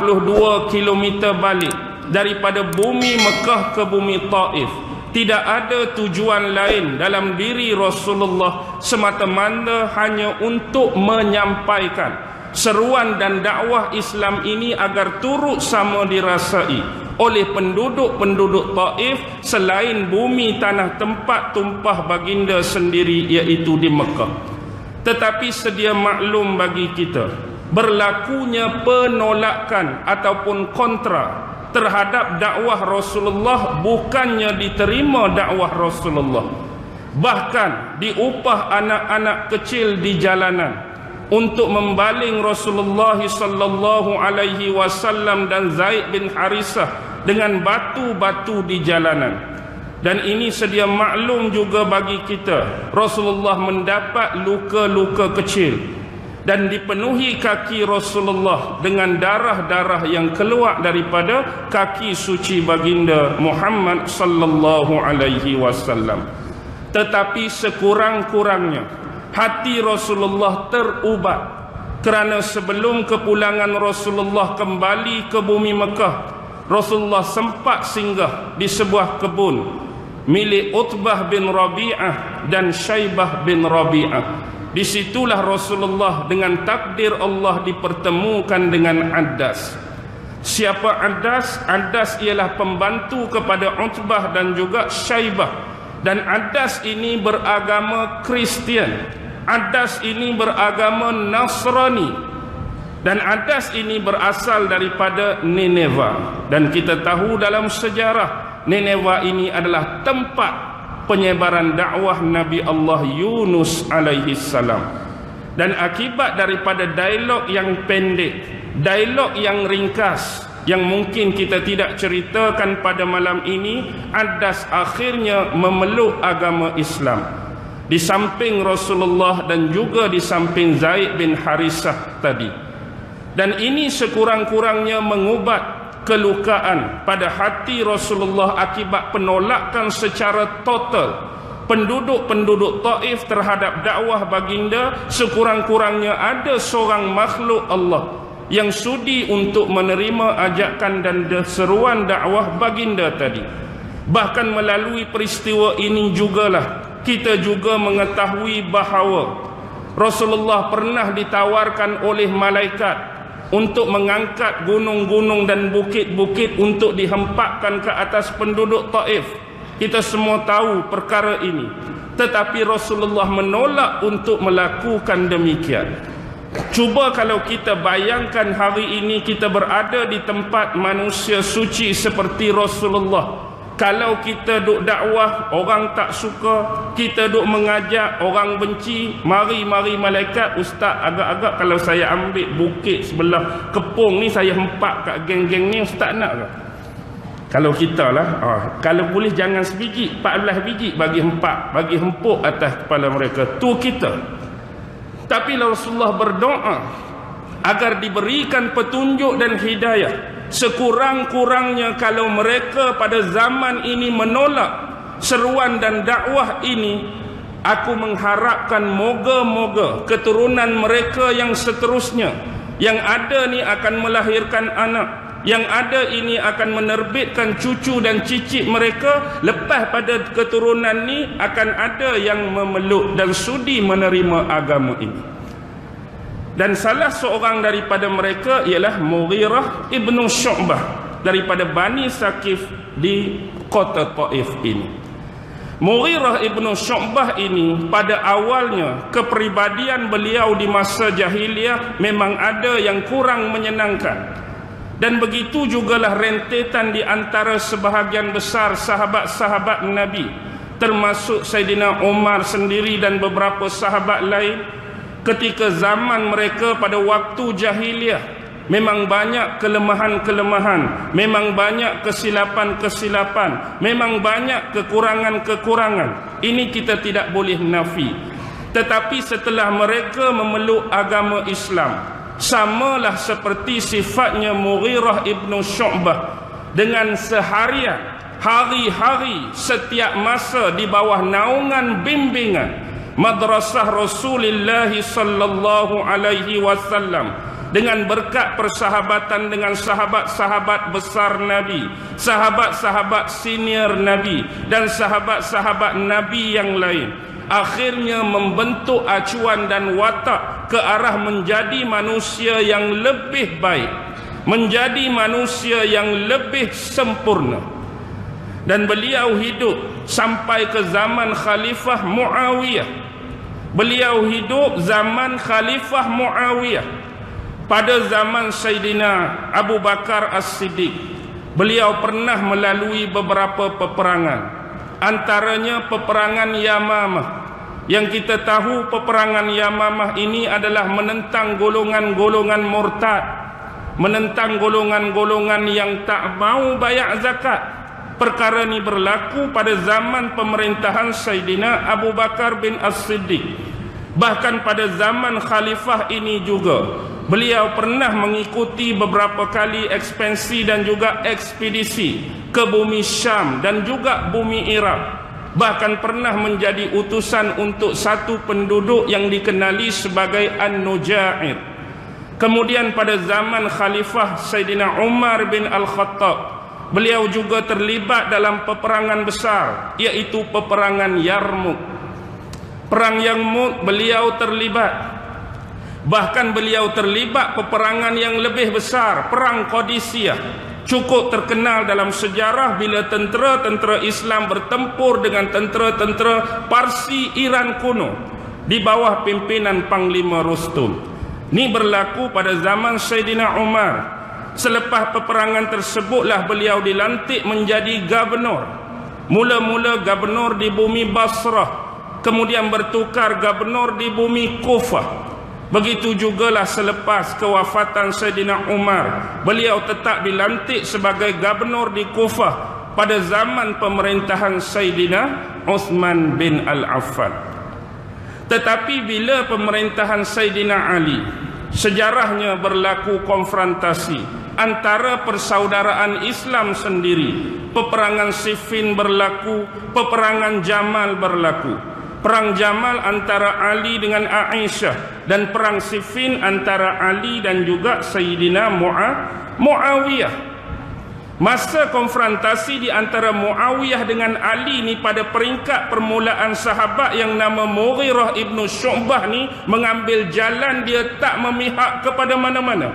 2 kilometer balik daripada bumi Mekah ke bumi Taif. Tidak ada tujuan lain dalam diri Rasulullah semata-mata hanya untuk menyampaikan seruan dan dakwah Islam ini agar turut sama dirasai oleh penduduk-penduduk Taif selain bumi tanah tempat tumpah baginda sendiri, iaitu di Mekah. Tetapi sedia maklum bagi kita, berlakunya penolakan ataupun kontra terhadap dakwah Rasulullah bukannya diterima dakwah Rasulullah, bahkan diupah anak-anak kecil di jalanan untuk membaling Rasulullah sallallahu alaihi wasallam dan Zaid bin Harisah dengan batu-batu di jalanan. Dan ini sedia maklum juga bagi kita, Rasulullah mendapat luka-luka kecil dan dipenuhi kaki Rasulullah dengan darah-darah yang keluar daripada kaki suci baginda Muhammad sallallahu alaihi wasallam. Tetapi sekurang-kurangnya hati Rasulullah terubat, kerana sebelum kepulangan Rasulullah kembali ke bumi Mekah, Rasulullah sempat singgah di sebuah kebun milik Utbah bin Rabi'ah dan Syaibah bin Rabi'ah. Disitulah Rasulullah dengan takdir Allah dipertemukan dengan Addas. Siapa Addas? Addas ialah pembantu kepada Utbah dan juga Syaibah. Dan Addas ini beragama Kristian. Addas ini beragama Nasrani. Dan Addas ini berasal daripada Nineveh. Dan kita tahu dalam sejarah, Nineveh ini adalah tempat penyebaran dakwah Nabi Allah Yunus alaihi salam. Dan akibat daripada dialog yang pendek, dialog yang ringkas, yang mungkin kita tidak ceritakan pada malam ini, Addas akhirnya memeluk agama Islam di samping Rasulullah dan juga di samping Zaid bin Harisah tadi. Dan ini sekurang-kurangnya mengubat kelukaan pada hati Rasulullah akibat penolakan secara total penduduk-penduduk Taif terhadap dakwah baginda. Sekurang-kurangnya ada seorang makhluk Allah yang sudi untuk menerima ajakan dan seruan dakwah baginda tadi. Bahkan melalui peristiwa ini jugalah kita juga mengetahui bahawa Rasulullah pernah ditawarkan oleh malaikat untuk mengangkat gunung-gunung dan bukit-bukit untuk dihempakkan ke atas penduduk Taif. Kita semua tahu perkara ini. Tetapi Rasulullah menolak untuk melakukan demikian. Cuba kalau kita bayangkan hari ini kita berada di tempat manusia suci seperti Rasulullah. Kalau kita duk dakwah, orang tak suka. Kita duk mengajak, orang benci. Mari malaikat, ustaz, agak-agak kalau saya ambil bukit sebelah kepung ni, saya hempak kat geng-geng ni, ustaz nak ke? Kalau kita lah, kalau boleh jangan sebiji, 14 biji bagi hempak, bagi hempuk atas kepala mereka. Tu kita. Tapi Rasulullah berdoa agar diberikan petunjuk dan hidayah. Sekurang-kurangnya kalau mereka pada zaman ini menolak seruan dan dakwah ini, aku mengharapkan moga-moga keturunan mereka yang seterusnya, yang ada ni akan melahirkan anak, yang ada ini akan menerbitkan cucu dan cicit mereka. Lepas pada keturunan ni akan ada yang memeluk dan sudi menerima agama ini. Dan salah seorang daripada mereka ialah Mughirah ibnu Syu'bah daripada Bani Saqif di kota Taif ini. Mughirah ibnu Syu'bah ini pada awalnya kepribadian beliau di masa jahiliyah memang ada yang kurang menyenangkan. Dan begitu jugalah rentetan di antara sebahagian besar sahabat-sahabat Nabi, termasuk Sayyidina Umar sendiri dan beberapa sahabat lain. Ketika zaman mereka pada waktu jahiliyah, memang banyak kelemahan-kelemahan, memang banyak kesilapan-kesilapan, memang banyak kekurangan-kekurangan. Ini kita tidak boleh nafi. Tetapi setelah mereka memeluk agama Islam, samalah seperti sifatnya Mughirah ibnu Syu'bah, dengan seharian, hari-hari, setiap masa di bawah naungan bimbingan madrasah Rasulullah sallallahu alaihi wasallam, dengan berkat persahabatan dengan sahabat-sahabat besar Nabi, sahabat-sahabat senior Nabi dan sahabat-sahabat Nabi yang lain, akhirnya membentuk acuan dan watak ke arah menjadi manusia yang lebih baik, menjadi manusia yang lebih sempurna. Dan beliau hidup sampai ke zaman Khalifah Muawiyah. Beliau hidup zaman Khalifah Muawiyah. Pada zaman Sayyidina Abu Bakar As-Siddiq, beliau pernah melalui beberapa peperangan, antaranya peperangan Yamamah. Yang kita tahu peperangan Yamamah ini adalah menentang golongan-golongan murtad, menentang golongan-golongan yang tak mau bayar zakat. Perkara ini berlaku pada zaman pemerintahan Sayyidina Abu Bakar bin As-Siddiq. Bahkan pada zaman khalifah ini juga beliau pernah mengikuti beberapa kali ekspansi dan juga ekspedisi ke bumi Syam dan juga bumi Iraq. Bahkan pernah menjadi utusan untuk satu penduduk yang dikenali sebagai An-Nujair. Kemudian pada zaman khalifah Sayyidina Umar bin Al-Khattab, beliau juga terlibat dalam peperangan besar, iaitu peperangan Yarmuk. Perang Yarmuk beliau terlibat. Bahkan beliau terlibat peperangan yang lebih besar, perang Qadisiyah. Cukup terkenal dalam sejarah bila tentera-tentera Islam bertempur dengan tentera-tentera Parsi Iran kuno di bawah pimpinan Panglima Rustum. Ini berlaku pada zaman Sayyidina Umar. Selepas peperangan tersebutlah beliau dilantik menjadi gubernur. Mula-mula gubernur di bumi Basrah, kemudian bertukar gubernur di bumi Kufah. Begitu jugalah selepas kewafatan Sayyidina Umar, beliau tetap dilantik sebagai gubernur di Kufah pada zaman pemerintahan Sayyidina Uthman bin Al-Affan. Tetapi bila pemerintahan Sayyidina Ali, sejarahnya berlaku konfrontasi antara persaudaraan Islam sendiri. Peperangan Siffin berlaku, peperangan Jamal berlaku. Perang Jamal antara Ali dengan Aisyah dan perang Siffin antara Ali dan juga Sayyidina Muawiyah. Masa konfrontasi di antara Muawiyah dengan Ali ni pada peringkat permulaan sahabat yang nama Mughirah ibnu Syu'bah ni mengambil jalan dia tak memihak kepada mana-mana.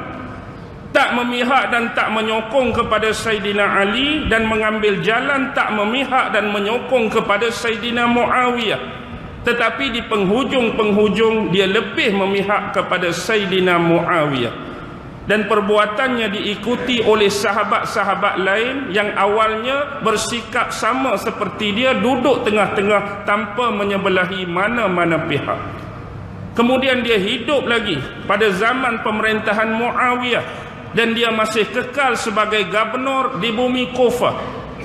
Tak memihak dan tak menyokong kepada Sayyidina Ali dan mengambil jalan tak memihak dan menyokong kepada Sayyidina Muawiyah. Tetapi di penghujung-penghujung dia lebih memihak kepada Sayyidina Muawiyah. Dan perbuatannya diikuti oleh sahabat-sahabat lain yang awalnya bersikap sama seperti dia, duduk tengah-tengah tanpa menyebelahi mana-mana pihak. Kemudian dia hidup lagi pada zaman pemerintahan Muawiyah dan dia masih kekal sebagai gubernur di bumi Kufah.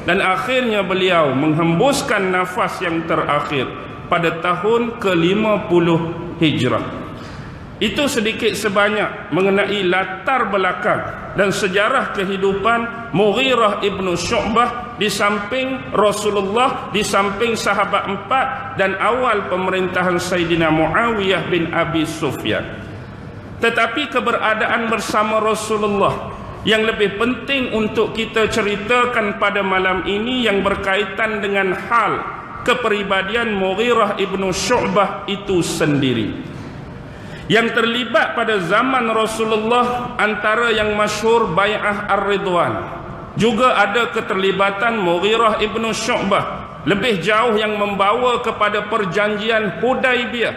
Dan akhirnya beliau menghembuskan nafas yang terakhir pada tahun ke-50 Hijrah. Itu sedikit sebanyak mengenai latar belakang dan sejarah kehidupan Mughirah ibnu Syu'bah di samping Rasulullah, di samping sahabat empat dan awal pemerintahan Sayyidina Muawiyah bin Abi Sufyan. Tetapi keberadaan bersama Rasulullah yang lebih penting untuk kita ceritakan pada malam ini yang berkaitan dengan hal kepribadian Mughirah ibnu Syu'bah itu sendiri. Yang terlibat pada zaman Rasulullah antara yang masyhur Bai'ah Ar-Ridwan. Juga ada keterlibatan Mughirah ibnu Syu'bah. Lebih jauh yang membawa kepada perjanjian Hudaibiyah.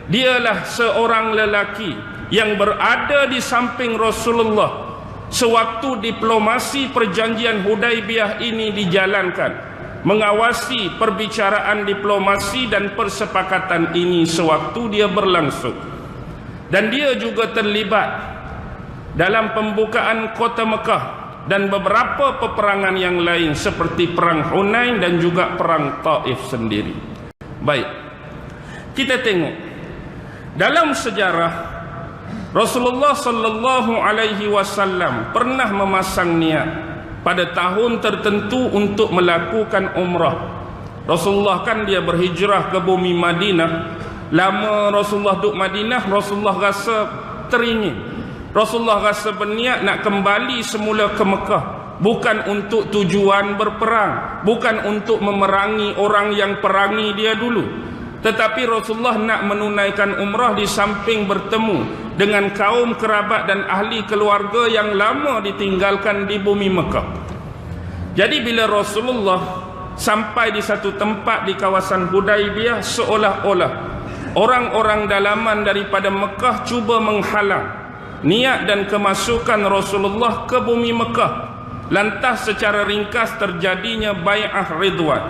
Dialah seorang lelaki yang berada di samping Rasulullah sewaktu diplomasi perjanjian Hudaibiyah ini dijalankan. Mengawasi perbicaraan diplomasi dan persepakatan ini sewaktu dia berlangsung. Dan dia juga terlibat dalam pembukaan kota Mekah dan beberapa peperangan yang lain seperti perang Hunain dan juga perang Taif sendiri. Baik, kita tengok dalam sejarah Rasulullah sallallahu alaihi wasallam pernah memasang niat pada tahun tertentu untuk melakukan umrah. Rasulullah kan dia berhijrah ke bumi Madinah. Lama Rasulullah duduk Madinah, Rasulullah rasa teringin Rasulullah rasa berniat nak kembali semula ke Mekah, bukan untuk tujuan berperang, bukan untuk memerangi orang yang perangi dia dulu, tetapi Rasulullah nak menunaikan umrah di samping bertemu dengan kaum kerabat dan ahli keluarga yang lama ditinggalkan di bumi Mekah. Jadi bila Rasulullah sampai di satu tempat di kawasan Hudaibiyah, seolah-olah orang-orang dalaman daripada Mekah cuba menghalang niat dan kemasukan Rasulullah ke bumi Mekah. Lantas secara ringkas terjadinya bai'ah Ridwan.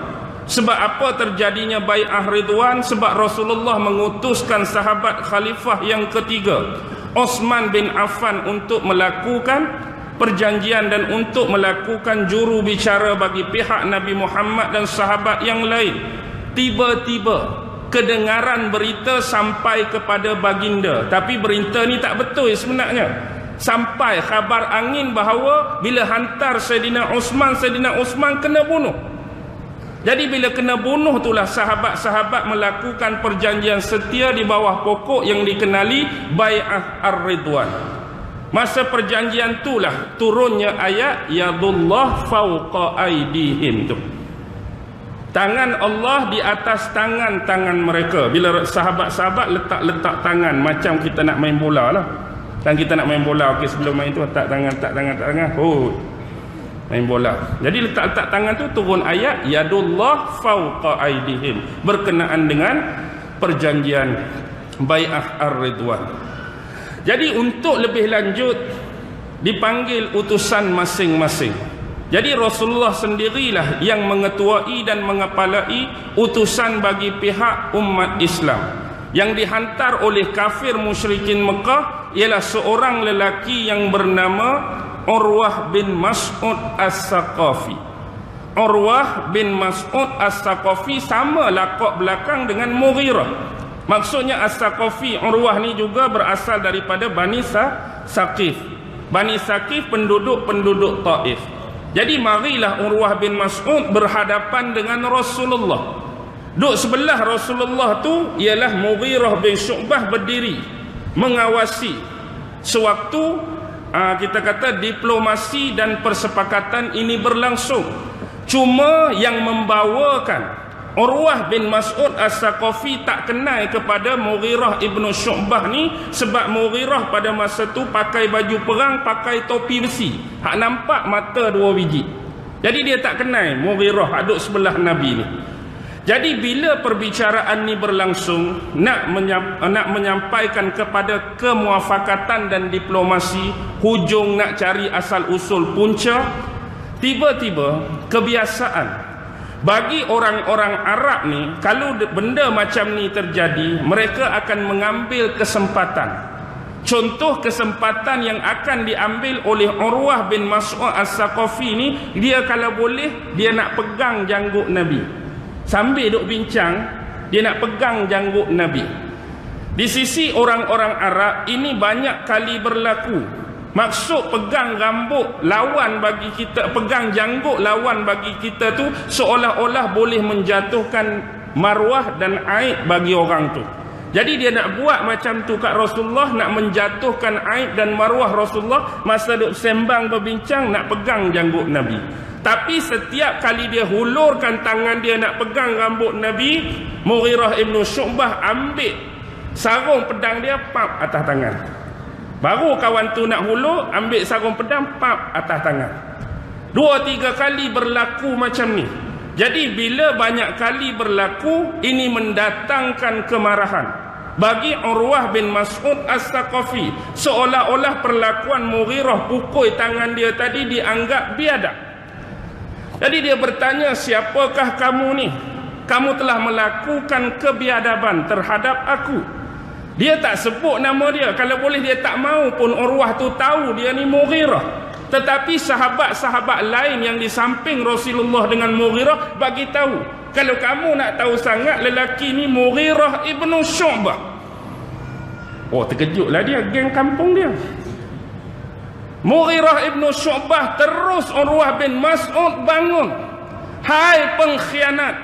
Sebab apa terjadinya bai'ah Ridwan? Sebab Rasulullah mengutuskan sahabat khalifah yang ketiga, Utsman bin Affan, untuk melakukan perjanjian dan untuk melakukan juru bicara bagi pihak Nabi Muhammad dan sahabat yang lain. Tiba-tiba kedengaran berita sampai kepada baginda, tapi berita ni tak betul sebenarnya. Sampai khabar angin bahawa bila hantar Sayyidina Utsman kena bunuh. Jadi bila kena bunuh itulah sahabat-sahabat melakukan perjanjian setia di bawah pokok yang dikenali Bai'ah Ar-Ridwan. Masa perjanjian itulah turunnya ayat Yadullah fauqa aidihim tu. Tangan Allah di atas tangan-tangan mereka. Bila sahabat-sahabat letak tangan, macam kita nak main bola lah. Kan kita nak main bola, okey, sebelum main tu letak tangan. Oh, main bola. Jadi letak tangan tu turun ayat Yadullah fauqa aidihim, berkenaan dengan perjanjian Bai'ah Ar-Ridwan. Jadi untuk lebih lanjut dipanggil utusan masing-masing. Jadi Rasulullah sendirilah yang mengetuai dan mengepalai utusan bagi pihak umat Islam. Yang dihantar oleh kafir musyrikin Mekah ialah seorang lelaki yang bernama Urwah bin Mas'ud As-Saqafi. Urwah bin Mas'ud As-Saqafi sama lakab belakang dengan Mughirah. Maksudnya As-Saqafi, Urwah ni juga berasal daripada Bani Saqif. Bani Saqif penduduk Taif. Jadi marilah Urwah bin Mas'ud berhadapan dengan Rasulullah. Duduk sebelah Rasulullah tu ialah Mughirah bin Syu'bah berdiri mengawasi sewaktu kita kata diplomasi dan persepakatan ini berlangsung. Cuma yang membawakan Urwah bin Mas'ud As-Saqafi tak kenal kepada Mughirah ibn Syu'bah ni, sebab Mughirah pada masa tu pakai baju perang, pakai topi besi, hak nampak mata 2 biji. Jadi dia tak kenal Mughirah duduk sebelah Nabi ni. Jadi bila perbicaraan ni berlangsung, nak menyampaikan kepada kemuafakatan dan diplomasi, hujung nak cari asal usul punca, tiba-tiba kebiasaan bagi orang-orang Arab ni, kalau benda macam ni terjadi, mereka akan mengambil kesempatan. Contoh kesempatan yang akan diambil oleh Urwah bin Mas'ud As-Saqafi ni, dia kalau boleh, dia nak pegang janggut Nabi. Sambil duk bincang, dia nak pegang janggut Nabi. Di sisi orang-orang Arab, ini banyak kali berlaku. Maksud pegang rambut lawan bagi kita, pegang janggut lawan bagi kita tu seolah-olah boleh menjatuhkan maruah dan aib bagi orang tu. Jadi dia nak buat macam tu kat Rasulullah, nak menjatuhkan aib dan maruah Rasulullah masa duk sembang berbincang, nak pegang janggut Nabi. Tapi setiap kali dia hulurkan tangan dia nak pegang rambut Nabi, Mughirah ibn Syu'bah ambil sarung pedang dia, pap atas tangan. Baru kawan tu nak hulur, ambil sarung pedang, pap atas tangan. 2-3 kali berlaku macam ni. Jadi bila banyak kali berlaku, ini mendatangkan kemarahan bagi Urwah bin Mas'ud As-Saqafi. Seolah-olah perlakuan Mughirah pukul tangan dia tadi dianggap biadab. Jadi dia bertanya, siapakah kamu ni? Kamu telah melakukan kebiadaban terhadap aku. Dia tak sebut nama dia. Kalau boleh dia tak mau pun Urwah tu tahu dia ni Mughirah. Tetapi sahabat-sahabat lain yang di samping Rasulullah dengan Mughirah bagi tahu, kalau kamu nak tahu sangat, lelaki ni Mughirah ibn Syu'bah. Oh, terkejutlah dia, geng kampung dia. Mughirah ibn Syu'bah. Terus Urwah bin Mas'ud bangun. Hai pengkhianat,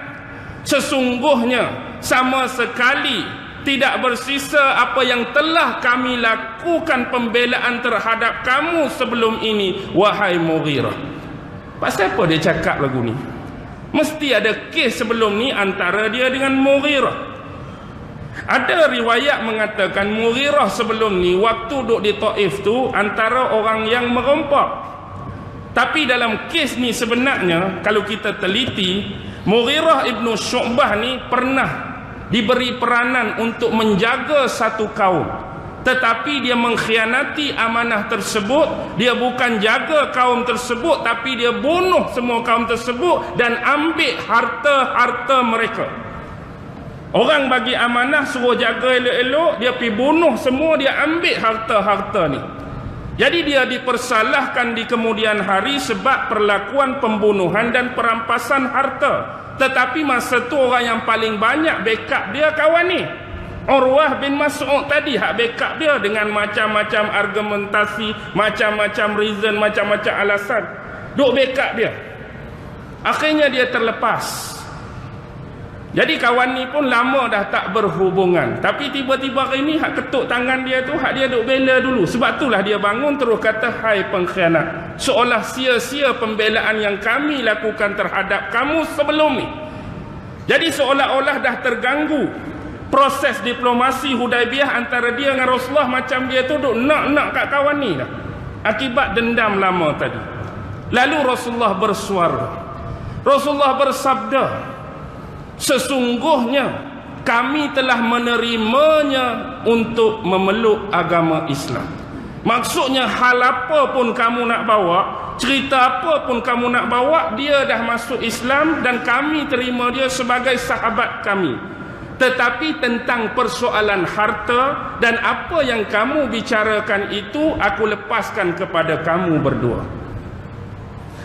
sesungguhnya sama sekali tidak bersisa apa yang telah kami lakukan pembelaan terhadap kamu sebelum ini, wahai Mughirah. Pasal apa dia cakap lagu ni? Mesti ada kes sebelum ni antara dia dengan Mughirah. Ada riwayat mengatakan Mughirah sebelum ni waktu duduk di Taif tu antara orang yang merompak. Tapi dalam kes ni sebenarnya kalau kita teliti, Mughirah ibn Syu'bah ni pernah diberi peranan untuk menjaga satu kaum, tetapi dia mengkhianati amanah tersebut. Dia bukan jaga kaum tersebut, tapi dia bunuh semua kaum tersebut dan ambil harta-harta mereka. Orang bagi amanah suruh jaga elok-elok, dia pergi bunuh semua, dia ambil harta-harta ni. Jadi dia dipersalahkan di kemudian hari sebab perlakuan pembunuhan dan perampasan harta. Tetapi masa tu orang yang paling banyak backup dia kawan ni, Urwah bin Mas'ud tadi, hak backup dia dengan macam-macam argumentasi, macam-macam reason, macam-macam alasan. Duk backup dia. Akhirnya dia terlepas. Jadi kawan ni pun lama dah tak berhubungan. Tapi tiba-tiba hari ni hak ketuk tangan dia tu, hak dia duk bela dulu. Sebab itulah dia bangun terus kata, hai pengkhianat, seolah sia-sia pembelaan yang kami lakukan terhadap kamu sebelum ni. Jadi seolah-olah dah terganggu proses diplomasi Hudaibiyah antara dia dengan Rasulullah. Macam dia tu duk nak kat kawan ni dah, akibat dendam lama tadi. Lalu Rasulullah bersuara. Rasulullah bersabda, sesungguhnya kami telah menerimanya untuk memeluk agama Islam. Maksudnya hal apa pun kamu nak bawa, cerita apa pun kamu nak bawa, dia dah masuk Islam dan kami terima dia sebagai sahabat kami. Tetapi tentang persoalan harta dan apa yang kamu bicarakan itu, aku lepaskan kepada kamu berdua.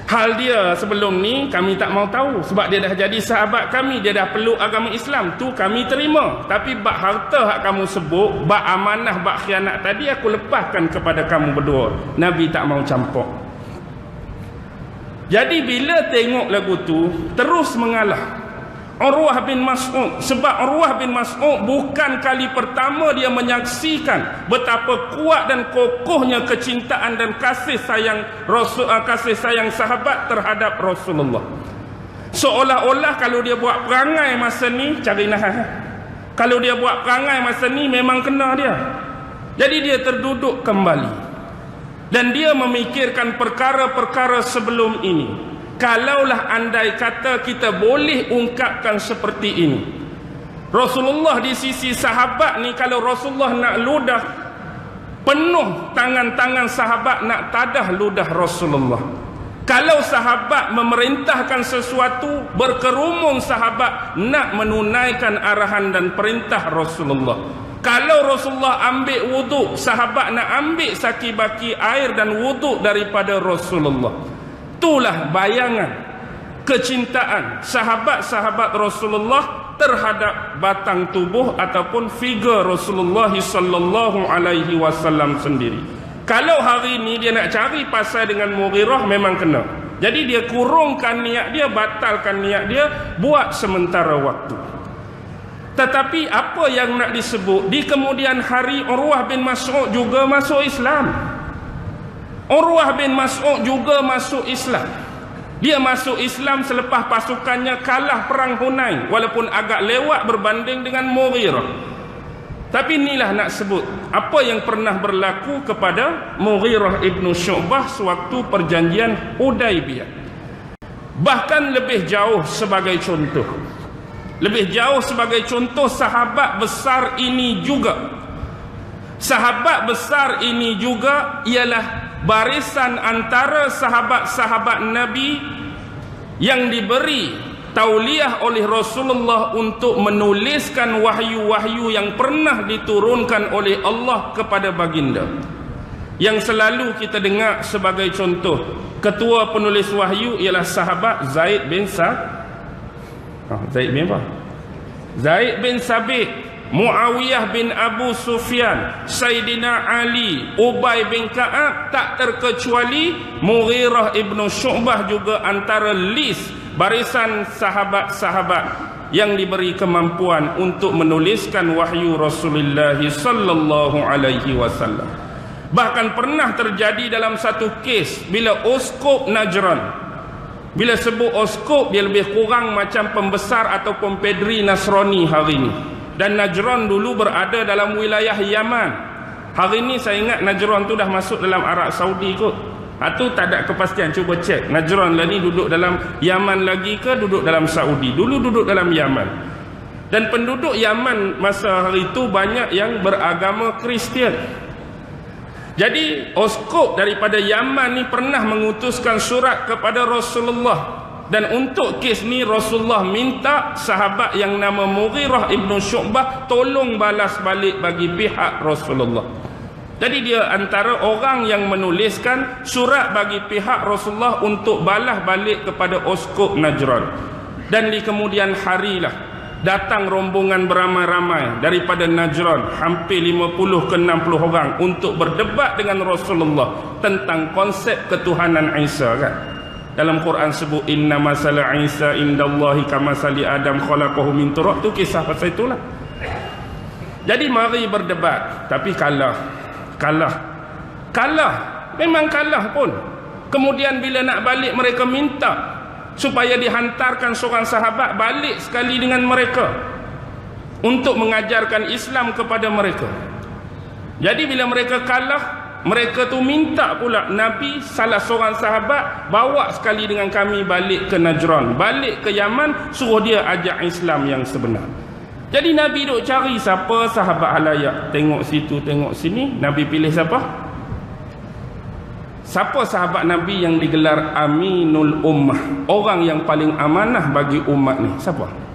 Hal dia sebelum ni kami tak mau tahu sebab dia dah jadi sahabat kami, dia dah peluk agama Islam, tu kami terima. Tapi bab harta hak kamu sebut, bab amanah, bab khianat tadi, aku lepaskan kepada kamu berdua. Nabi tak mau campur. Jadi bila tengok lagu tu, terus mengalah Urwah bin Mas'ud. Sebab Urwah bin Mas'ud bukan kali pertama dia menyaksikan betapa kuat dan kokohnya kecintaan dan kasih sayang Rasul, kasih sayang sahabat terhadap Rasulullah. Seolah-olah kalau dia buat perangai masa ni, cari nahan, kalau dia buat perangai masa ni memang kena dia. Jadi dia terduduk kembali dan dia memikirkan perkara-perkara sebelum ini. Kalaulah andai kata kita boleh ungkapkan seperti ini, Rasulullah di sisi sahabat ni, kalau Rasulullah nak ludah, penuh tangan-tangan sahabat nak tadah ludah Rasulullah. Kalau sahabat memerintahkan sesuatu, berkerumun sahabat nak menunaikan arahan dan perintah Rasulullah. Kalau Rasulullah ambil wuduk, sahabat nak ambil saki-baki air dan wuduk daripada Rasulullah. Itulah bayangan kecintaan sahabat-sahabat Rasulullah terhadap batang tubuh ataupun figure Rasulullah sallallahu alaihi wasallam sendiri. Kalau hari ni dia nak cari pasal dengan Mughirah, memang kena. Jadi dia kurungkan niat dia, batalkan niat dia, buat sementara waktu. Tetapi apa yang nak disebut, di kemudian hari Urwah bin Mas'ud juga masuk Islam. Urwah bin Mas'ud juga masuk Islam. Dia masuk Islam selepas pasukannya kalah perang Hunain, walaupun agak lewat berbanding dengan Mughirah. Tapi inilah nak sebut apa yang pernah berlaku kepada Mughirah ibn Syu'bah sewaktu perjanjian Hudaibiyah. Bahkan lebih jauh sebagai contoh, lebih jauh sebagai contoh, sahabat besar ini juga, sahabat besar ini juga ialah barisan antara sahabat-sahabat Nabi yang diberi tauliah oleh Rasulullah untuk menuliskan wahyu-wahyu yang pernah diturunkan oleh Allah kepada baginda. Yang selalu kita dengar sebagai contoh, ketua penulis wahyu ialah sahabat Zaid bin Zaid bin Sabit, Muawiyah bin Abu Sufyan, Sayyidina Ali, Ubay bin Ka'ab, tak terkecuali Mughirah ibn Syu'bah juga antara list barisan sahabat-sahabat yang diberi kemampuan untuk menuliskan wahyu Rasulullah sallallahu alaihi wasallam. Bahkan pernah terjadi dalam satu kes bila Uskup Najran, bila sebut Uskup, dia lebih kurang macam pembesar ataupun pedri Nasrani hari ini. Dan Najran dulu berada dalam wilayah Yaman. Hari ini saya ingat Najran tu dah masuk dalam Arab Saudi kot. Itu tak ada kepastian, cuba cek Najran lah ni duduk dalam Yaman lagi ke duduk dalam Saudi. Dulu duduk dalam Yaman. Dan penduduk Yaman masa hari itu banyak yang beragama Kristian. Jadi Uskup daripada Yaman ni pernah mengutuskan surat kepada Rasulullah. Dan untuk kes ni Rasulullah minta sahabat yang nama Mughirah ibn Syu'bah tolong balas balik bagi pihak Rasulullah. Jadi dia antara orang yang menuliskan surat bagi pihak Rasulullah untuk balas balik kepada Uskup Najran. Dan di kemudian harilah datang rombongan beramai-ramai daripada Najran, hampir 50 ke 60 orang untuk berdebat dengan Rasulullah tentang konsep ketuhanan Isa kan. Dalam Quran sebut inna masala Isa indallahi kamasali Adam khalaqahu min turab, tu kisah pasal itulah. Jadi mari berdebat, tapi kalah, memang kalah pun. Kemudian bila nak balik mereka minta supaya dihantarkan seorang sahabat balik sekali dengan mereka untuk mengajarkan Islam kepada mereka. Jadi bila mereka kalah, mereka tu minta pula Nabi salah seorang sahabat bawa sekali dengan kami balik ke Najran, balik ke Yaman, suruh dia ajak Islam yang sebenar. Jadi Nabi duk cari siapa sahabat halayak, tengok situ tengok sini. Nabi pilih siapa? Siapa sahabat Nabi yang digelar Aminul Ummah, orang yang paling amanah bagi umat ni? Siapa?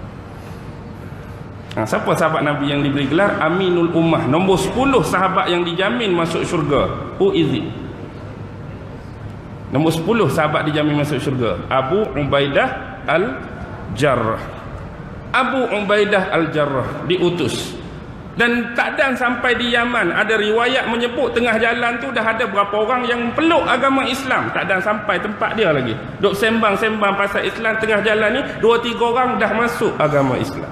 Siapa sahabat Nabi yang diberi gelar Aminul Ummah? Nombor 10 sahabat yang dijamin masuk syurga. Who is it? Nombor 10 sahabat dijamin masuk syurga. Abu Ubaidah Al-Jarrah. Abu Ubaidah Al-Jarrah diutus. Dan takdan sampai di Yaman, ada riwayat menyebut tengah jalan tu dah ada berapa orang yang peluk agama Islam. Takdan sampai tempat dia lagi, duk sembang-sembang pasal Islam tengah jalan ni, 2-3 orang dah masuk agama Islam.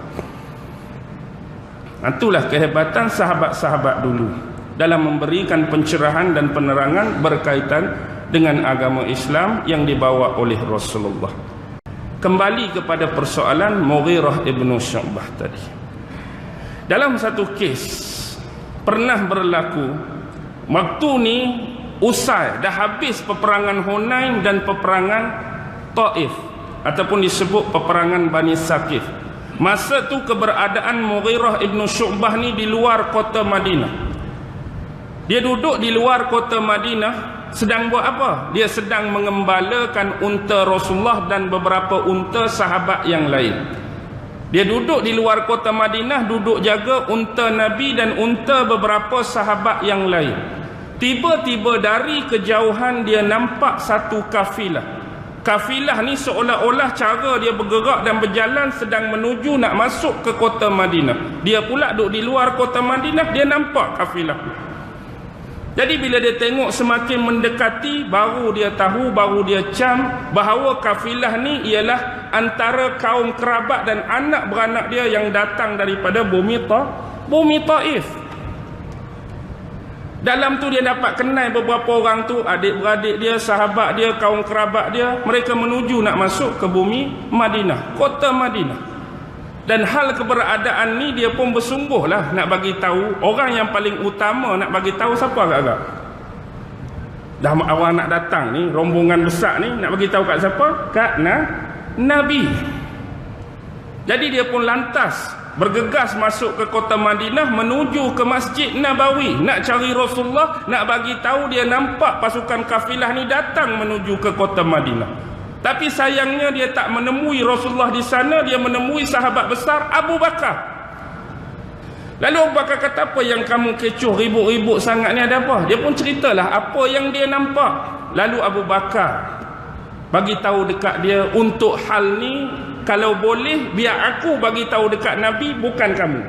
Itulah kehebatan sahabat-sahabat dulu dalam memberikan pencerahan dan penerangan berkaitan dengan agama Islam yang dibawa oleh Rasulullah. Kembali kepada persoalan Mughirah ibn Syu'bah tadi. Dalam satu kes pernah berlaku, waktu ni usai dah habis peperangan Hunain dan peperangan Taif ataupun disebut peperangan Bani Saqif. Masa tu keberadaan Mughirah ibn Syu'bah ni di luar kota Madinah. Dia duduk di luar kota Madinah sedang buat apa? Dia sedang mengembalakan unta Rasulullah dan beberapa unta sahabat yang lain. Dia duduk di luar kota Madinah, duduk jaga unta Nabi dan unta beberapa sahabat yang lain. Tiba-tiba dari kejauhan dia nampak satu kafilah. Kafilah ni seolah-olah cara dia bergerak dan berjalan sedang menuju nak masuk ke kota Madinah. Dia pula duduk di luar kota Madinah, dia nampak kafilah. Jadi bila dia tengok semakin mendekati, baru dia tahu, baru dia cam bahawa kafilah ni ialah antara kaum kerabat dan anak beranak dia yang datang daripada bumi Taif. Dalam tu dia dapat kenal beberapa orang tu, adik-beradik dia, sahabat dia, kaum kerabat dia. Mereka menuju nak masuk ke bumi Madinah, kota Madinah. Dan hal keberadaan ni dia pun bersungguhlah nak bagi tahu. Orang yang paling utama nak bagi tahu siapa agak-agak? Dah awal nak datang ni, rombongan besar ni, nak bagi tahu kat siapa? Kat Nabi. Jadi dia pun lantas bergegas masuk ke kota Madinah menuju ke Masjid Nabawi nak cari Rasulullah, nak bagi tahu dia nampak pasukan kafilah ni datang menuju ke kota Madinah. Tapi sayangnya dia tak menemui Rasulullah di sana, dia menemui sahabat besar Abu Bakar. Lalu Abu Bakar kata, apa yang kamu kecoh ribut-ribut sangat ni, ada apa? Dia pun ceritalah apa yang dia nampak. Lalu Abu Bakar bagi tahu dekat dia, untuk hal ni kalau boleh biar aku bagi tahu dekat Nabi, bukan kamu.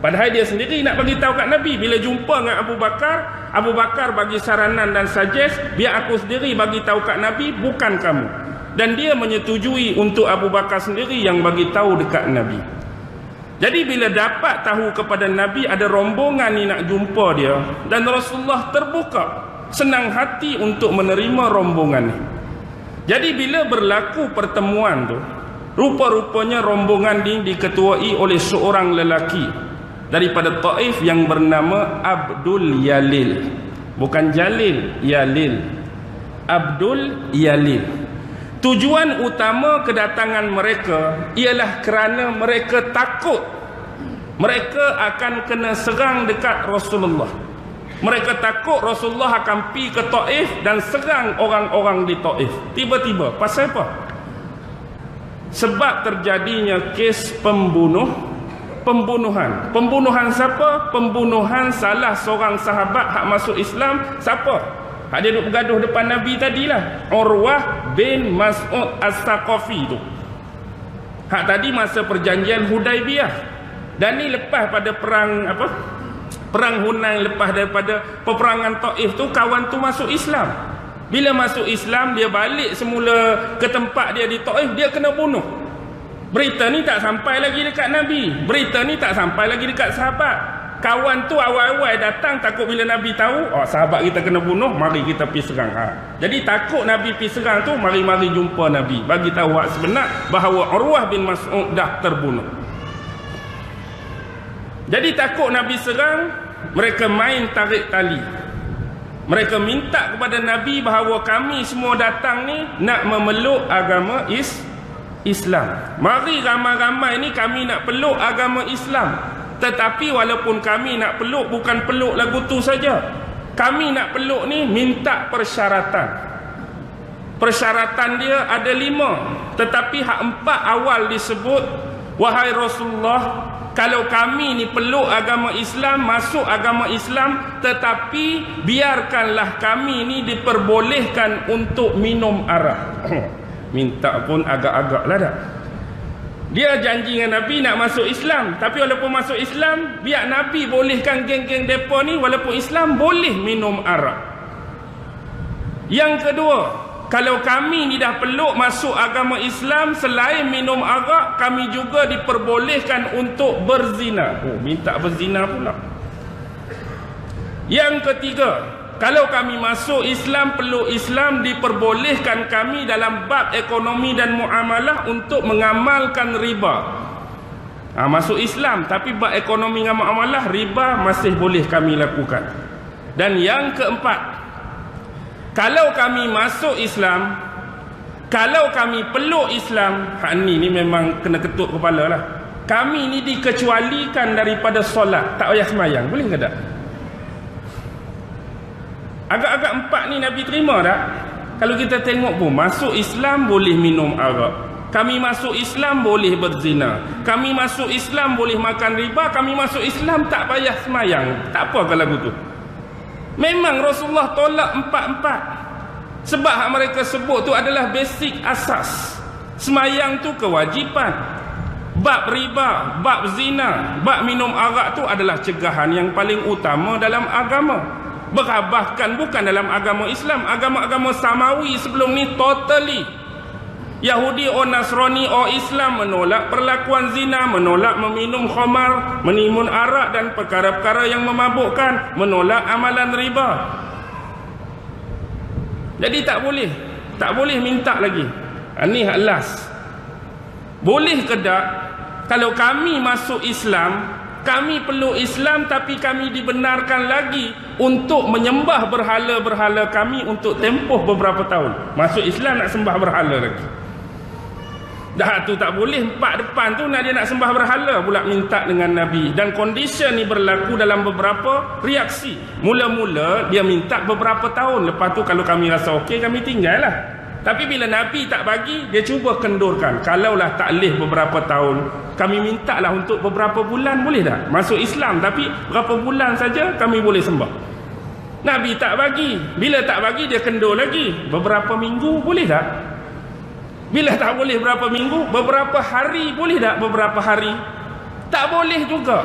Padahal dia sendiri nak bagi tahu kat Nabi. Bila jumpa dengan Abu Bakar bagi saranan dan suggest, biar aku sendiri bagi tahu kat Nabi, bukan kamu. Dan dia menyetujui untuk Abu Bakar sendiri yang bagi tahu dekat Nabi. Jadi bila dapat tahu kepada Nabi ada rombongan ni nak jumpa dia, dan Rasulullah terbuka, senang hati untuk menerima rombongan ni. Jadi bila berlaku pertemuan tu, rupa-rupanya rombongan ni diketuai oleh seorang lelaki daripada Taif yang bernama Abdul Yalil. Bukan Jalil, Yalil. Abdul Yalil. Tujuan utama kedatangan mereka ialah kerana mereka takut mereka akan kena serang dekat Rasulullah. Mereka takut Rasulullah akan pergi ke Taif dan serang orang-orang di Taif. Tiba-tiba, pasal apa? Sebab terjadinya kes pembunuhan. Pembunuhan siapa? Pembunuhan salah seorang sahabat hak masuk Islam. Siapa? Hak dia duduk bergaduh depan Nabi tadilah, Urwah bin Mas'ud As-Saqafi tu. Hak tadi masa perjanjian Hudaibiyah. Dan ni lepas pada perang Perang Hunain, lepas daripada peperangan Taif tu, kawan tu masuk Islam. Bila masuk Islam, dia balik semula ke tempat dia di Taif, dia kena bunuh. Berita ni tak sampai lagi dekat Nabi. Berita ni tak sampai lagi dekat sahabat. Kawan tu awal-awal datang takut bila Nabi tahu, sahabat kita kena bunuh, mari kita pergi serang. Jadi takut Nabi pergi serang tu, mari-mari jumpa Nabi, bagi tahu hak sebenar bahawa Urwah bin Mas'ud dah terbunuh. Jadi takut Nabi serang, mereka main tarik tali. Mereka minta kepada Nabi bahawa kami semua datang ni nak memeluk agama Islam. Mari ramai-ramai ni kami nak peluk agama Islam. Tetapi walaupun kami nak peluk, bukan peluk lagu tu saja. Kami nak peluk ni minta persyaratan. Persyaratan dia ada 5. Tetapi hak 4 awal disebut, wahai Rasulullah, kalau kami ni peluk agama Islam, masuk agama Islam, tetapi biarkanlah kami ni diperbolehkan untuk minum arak. Minta pun agak-agak lah dah. Dia janji dengan Nabi nak masuk Islam, tapi walaupun masuk Islam, biar Nabi bolehkan geng-geng depa ni walaupun Islam boleh minum arak. Yang kedua, kalau kami ni dah peluk masuk agama Islam, selain minum arak, kami juga diperbolehkan untuk berzina. Minta berzina pula. Yang ketiga, kalau kami masuk Islam, peluk Islam, diperbolehkan kami dalam bab ekonomi dan muamalah untuk mengamalkan riba. Masuk Islam, tapi bab ekonomi dan muamalah, riba masih boleh kami lakukan. Dan yang keempat, kalau kami masuk Islam, kalau kami peluk Islam, ni memang kena ketuk kepala lah. Kami ni dikecualikan daripada solat, tak payah semayang. Boleh ke tak? Agak-agak 4 ni Nabi terima tak? Kalau kita tengok pun, masuk Islam boleh minum arak, kami masuk Islam boleh berzina, kami masuk Islam boleh makan riba, kami masuk Islam tak payah semayang. Tak apa kalau lagu tu. Memang Rasulullah tolak 4-4. Sebab hak mereka sebut tu adalah basic asas. Semayang tu kewajipan. Bab riba, bab zina, bab minum arak tu adalah cegahan yang paling utama dalam agama. Bahkan bukan dalam agama Islam, agama-agama samawi sebelum ni totally, Yahudi or Nasrani or Islam menolak perlakuan zina, menolak meminum khamar, menimun arak dan perkara-perkara yang memabukkan, menolak amalan riba. Jadi tak boleh minta lagi. Ini hak last. Boleh ke tak kalau kami masuk Islam, kami peluk Islam, tapi kami dibenarkan lagi untuk menyembah berhala-berhala kami untuk tempoh beberapa tahun. Masuk Islam nak sembah berhala lagi. Dah tu tak boleh. 4 depan tu dia nak sembah berhala pula minta dengan Nabi. Dan kondisi ni berlaku dalam beberapa reaksi. Mula-mula dia minta beberapa tahun. Lepas tu kalau kami rasa okey, kami tinggal lah. Tapi bila Nabi tak bagi, dia cuba kendurkan. Kalaulah tak leh beberapa tahun, kami minta lah untuk beberapa bulan, boleh tak? Masuk Islam, tapi berapa bulan saja kami boleh sembah. Nabi tak bagi. Bila tak bagi, dia kendur lagi. Beberapa minggu, boleh tak? Bila tak boleh berapa minggu, beberapa hari, boleh tak? Beberapa hari. Tak boleh juga.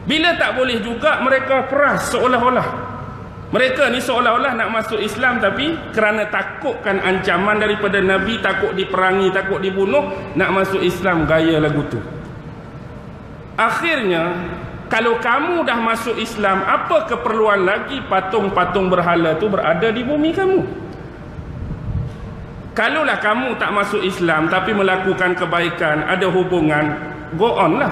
Bila tak boleh juga, mereka peras seolah-olah. Mereka ni seolah-olah nak masuk Islam, tapi kerana takutkan ancaman daripada Nabi, takut diperangi, takut dibunuh, nak masuk Islam gaya lagu tu. Akhirnya, kalau kamu dah masuk Islam, apa keperluan lagi patung-patung berhala tu berada di bumi kamu? Kalaulah kamu tak masuk Islam tapi melakukan kebaikan, ada hubungan, go on lah.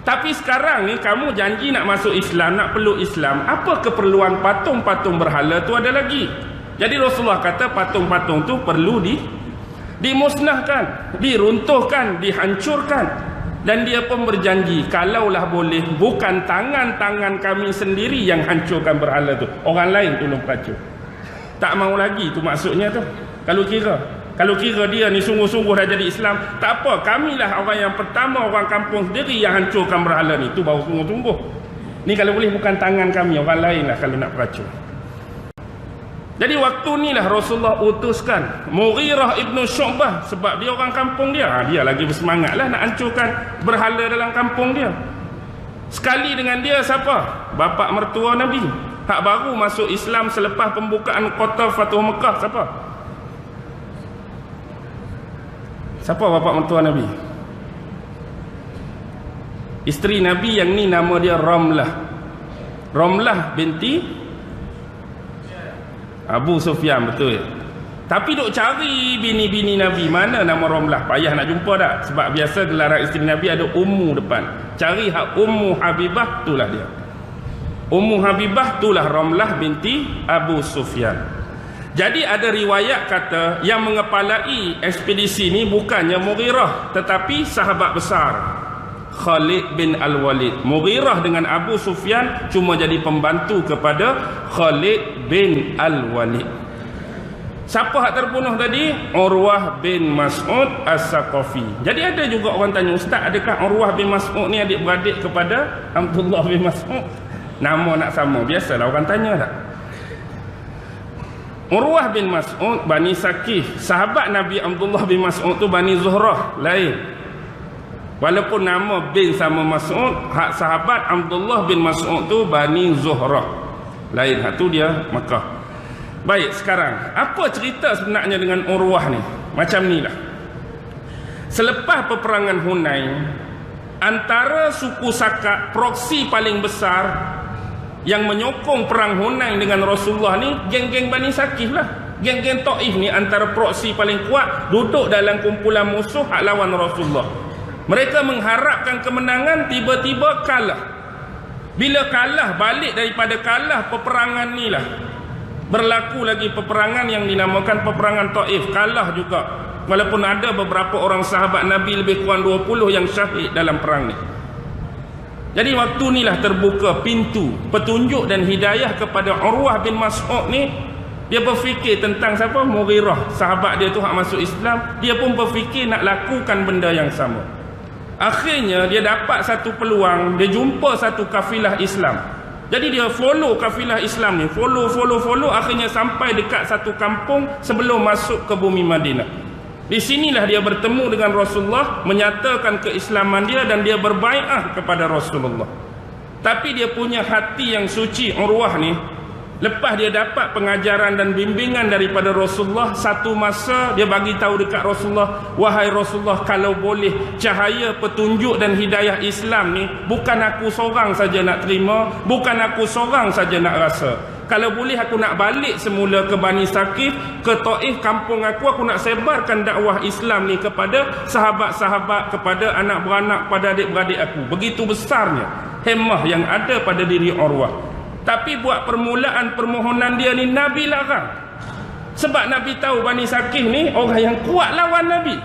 Tapi sekarang ni kamu janji nak masuk Islam, nak peluk Islam, apa keperluan patung-patung berhala tu ada lagi? Jadi Rasulullah kata patung-patung tu perlu dimusnahkan, diruntuhkan, dihancurkan. Dan dia pun berjanji, kalaulah boleh, bukan tangan-tangan kami sendiri yang hancurkan berhala tu, orang lain tolong pelacur. Tak mau lagi tu maksudnya tu. Kalau kira dia ni sungguh-sungguh dah jadi Islam, tak apa, kamilah orang yang pertama, orang kampung sendiri yang hancurkan berhala ni. Tu baru sungguh-sungguh. Ni kalau boleh bukan tangan kami, orang lain lah kalau nak pelacur. Jadi waktu ni lah Rasulullah utuskan Mughirah ibn Syu'bah, sebab dia orang kampung dia. Dia lagi bersemangat lah nak hancurkan berhala dalam kampung dia. Sekali dengan dia siapa? Bapa mertua Nabi, hak baru masuk Islam selepas pembukaan kota Fatuh Mekah. Siapa bapa mertua Nabi? Isteri Nabi yang ni nama dia Ramlah binti Abu Sufyan, betul. Tapi duk cari bini-bini Nabi, mana nama Ramlah, payah nak jumpa tak? Sebab biasa gelaran isteri Nabi ada Ummu depan. Cari hak Ummu Habibah, itulah dia. Ummu Habibah itulah Ramlah binti Abu Sufyan. Jadi ada riwayat kata yang mengepalai ekspedisi ni bukannya Mughirah, tetapi sahabat besar Khalid bin Al-Walid. Mughirah dengan Abu Sufyan cuma jadi pembantu kepada Khalid bin Al-Walid. Siapa hak terbunuh tadi? Urwah bin Mas'ud As-Saqafi. Jadi ada juga orang tanya, Ustaz, adakah Urwah bin Mas'ud ni adik-beradik kepada Abdullah bin Mas'ud? Nama nak sama, biasalah orang tanya tak? Urwah bin Mas'ud Bani Saqif. Sahabat Nabi Abdullah bin Mas'ud tu Bani Zuhrah, lain. Walaupun nama bin sama Mas'ud, hak sahabat Abdullah bin Mas'ud tu Bani Zuhrah, lain. Hak tu dia Makkah. Baik, sekarang apa cerita sebenarnya dengan Urwah ni? Macam ni lah. Selepas peperangan Hunain, antara suku Sakak, proksi paling besar yang menyokong perang Hunain dengan Rasulullah ni, geng-geng Bani Saqif lah. Geng-geng Taif ni antara proksi paling kuat, duduk dalam kumpulan musuh hak lawan Rasulullah. Mereka mengharapkan kemenangan, tiba-tiba kalah. Bila kalah, balik daripada kalah peperangan ni lah, berlaku lagi peperangan yang dinamakan peperangan Taif. Kalah juga, walaupun ada beberapa orang sahabat Nabi, lebih kurang 20 yang syahid dalam perang ni. Jadi waktu ni lah terbuka pintu petunjuk dan hidayah kepada Urwah bin Mas'ud ni. Dia berfikir tentang siapa? Mughirah, sahabat dia tu hak masuk Islam. Dia pun berfikir nak lakukan benda yang sama. Akhirnya dia dapat satu peluang, dia jumpa satu kafilah Islam. Jadi dia follow kafilah Islam ni, follow, akhirnya sampai dekat satu kampung sebelum masuk ke bumi Madinah. Di sinilah dia bertemu dengan Rasulullah, menyatakan keislaman dia dan dia berbai'ah kepada Rasulullah. Tapi dia punya hati yang suci, Urwah ni, lepas dia dapat pengajaran dan bimbingan daripada Rasulullah, satu masa dia bagi tahu dekat Rasulullah, wahai Rasulullah, kalau boleh cahaya petunjuk dan hidayah Islam ni bukan aku seorang saja nak terima, bukan aku seorang saja nak rasa. Kalau boleh aku nak balik semula ke Bani Saqif, ke Taif, kampung aku nak sebarkan dakwah Islam ni kepada sahabat-sahabat, kepada anak beranak, pada adik-beradik aku. Begitu besarnya hemah yang ada pada diri Urwah. Tapi buat permulaan permohonan dia ni, Nabi larang. Sebab Nabi tahu Bani Saqif ni orang yang kuat lawan Nabi.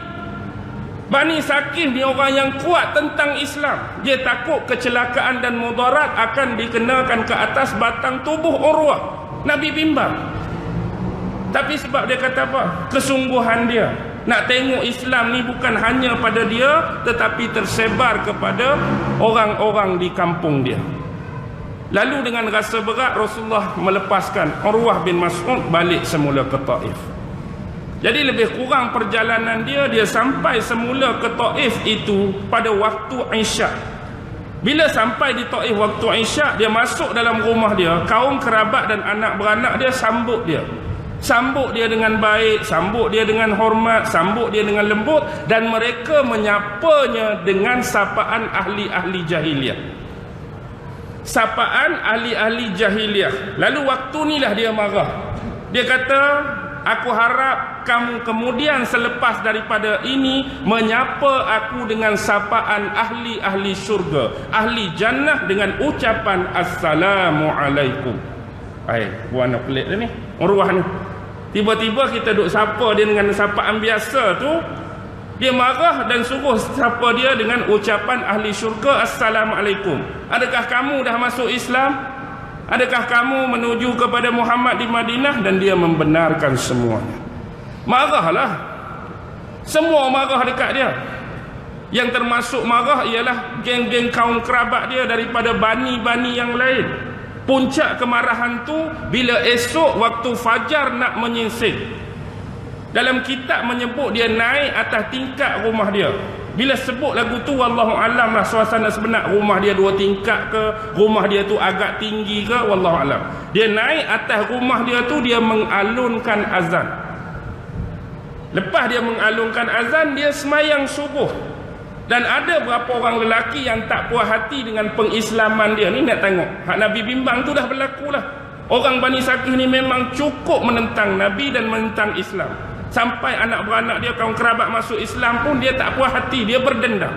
Bani Saqif ni orang yang kuat tentang Islam. Dia takut kecelakaan dan mudarat akan dikenakan ke atas batang tubuh Urwah. Nabi bimbang. Tapi sebab dia kata apa? Kesungguhan dia nak tengok Islam ni bukan hanya pada dia, tetapi tersebar kepada orang-orang di kampung dia. Lalu dengan rasa berat Rasulullah melepaskan Urwah bin Mas'ud balik semula ke Taif. Jadi lebih kurang perjalanan dia sampai semula ke Taif itu pada waktu Isyak. Bila sampai di Taif waktu Isyak, dia masuk dalam rumah dia, kaum kerabat dan anak beranak dia sambut dia. Sambut dia dengan baik, sambut dia dengan hormat, sambut dia dengan lembut, dan mereka menyapanya dengan sapaan ahli-ahli jahiliah. Sapaan ahli-ahli jahiliah. Lalu waktu inilah dia marah. Dia kata, aku harap kamu kemudian selepas daripada ini menyapa aku dengan sapaan ahli-ahli syurga, ahli jannah, dengan ucapan Assalamualaikum. Buat anak pelik dah ni, Urwah ni. Tiba-tiba kita duk sapa dia dengan sapaan biasa tu, dia marah dan suruh sapa dia dengan ucapan ahli syurga Assalamualaikum. Adakah kamu dah masuk Islam? Adakah kamu menuju kepada Muhammad di Madinah? Dan dia membenarkan semuanya. Marahlah. Semua marah dekat dia. Yang termasuk marah ialah geng-geng kaum kerabat dia daripada bani-bani yang lain. Puncak kemarahan tu bila esok waktu fajar nak menyingsing. Dalam kitab menyebut dia naik atas tingkat rumah dia. Bila sebut lagu tu, wallahu alam lah suasana sebenar, rumah dia 2 tingkat ke, rumah dia tu agak tinggi ke, wallahu alam. Dia naik atas rumah dia tu, dia mengalunkan azan. Lepas dia mengalunkan azan, dia semayang subuh. Dan ada berapa orang lelaki yang tak puas hati dengan pengislaman dia. Ni nak tengok, hak Nabi bimbang tu dah berlaku lah. Orang Bani Saqif ni memang cukup menentang Nabi dan menentang Islam. Sampai anak beranak dia, kaum kerabat masuk Islam pun dia tak puas hati, dia berdendam.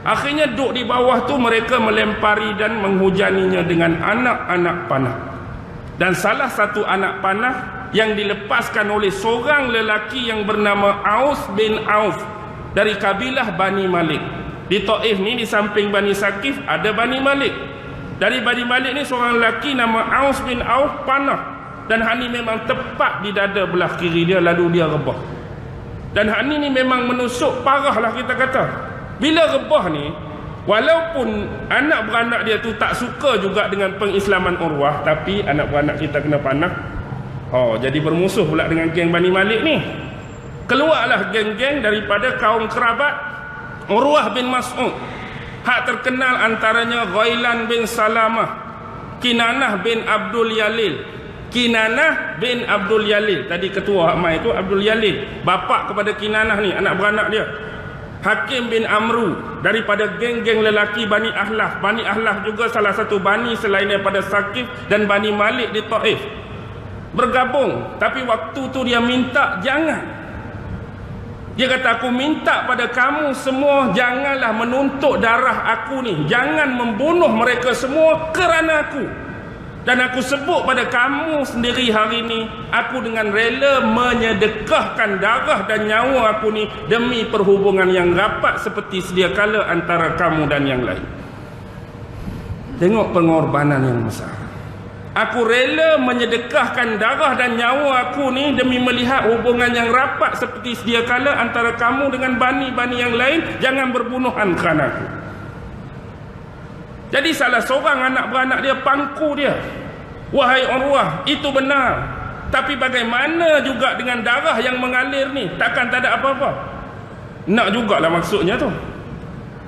Akhirnya duduk di bawah tu, mereka melempari dan menghujaninya dengan anak-anak panah. Dan salah satu anak panah yang dilepaskan oleh seorang lelaki yang bernama Aus bin Auf dari kabilah Bani Malik. Di Taif ni, di samping Bani Saqif ada Bani Malik. Dari Bani Malik ni seorang lelaki nama Aus bin Auf panah. Dan Hani memang tepat di dada belah kiri dia, lalu dia rebah. Dan Hani ni memang menusuk parah lah kita kata. Bila rebah ni, walaupun anak beranak dia tu tak suka juga dengan pengislaman Urwah, tapi anak beranak kita kena panah. Jadi bermusuh pula dengan geng Bani Malik ni. Keluarlah geng-geng daripada kaum kerabat Urwah bin Mas'ud. Hak terkenal antaranya Ghailan bin Salamah, Kinanah bin Abdul Yalil. Kinanah bin Abdul Yalil, tadi ketua hak mai tu Abdul Yalil, bapak kepada Kinanah ni, anak beranak dia. Hakim bin Amru daripada geng-geng lelaki Bani Ahlaf. Bani Ahlaf juga salah satu bani selain daripada Saqif dan Bani Malik di Taif. Bergabung, tapi waktu tu dia minta jangan. Dia kata, aku minta pada kamu semua, janganlah menuntut darah aku ni, jangan membunuh mereka semua kerana aku. Dan aku sebut pada kamu sendiri hari ini, aku dengan rela menyedekahkan darah dan nyawa aku ni demi perhubungan yang rapat seperti sedia kala antara kamu dan yang lain. Tengok pengorbanan yang besar. Aku rela menyedekahkan darah dan nyawa aku ni demi melihat hubungan yang rapat seperti sedia kala antara kamu dengan bani-bani yang lain. Jangan berbunuhan kerana aku. Jadi salah seorang anak beranak dia pangku dia. Wahai Urwah, itu benar. Tapi bagaimana juga dengan darah yang mengalir ni? Takkan tak ada apa-apa? Nak jugalah maksudnya tu.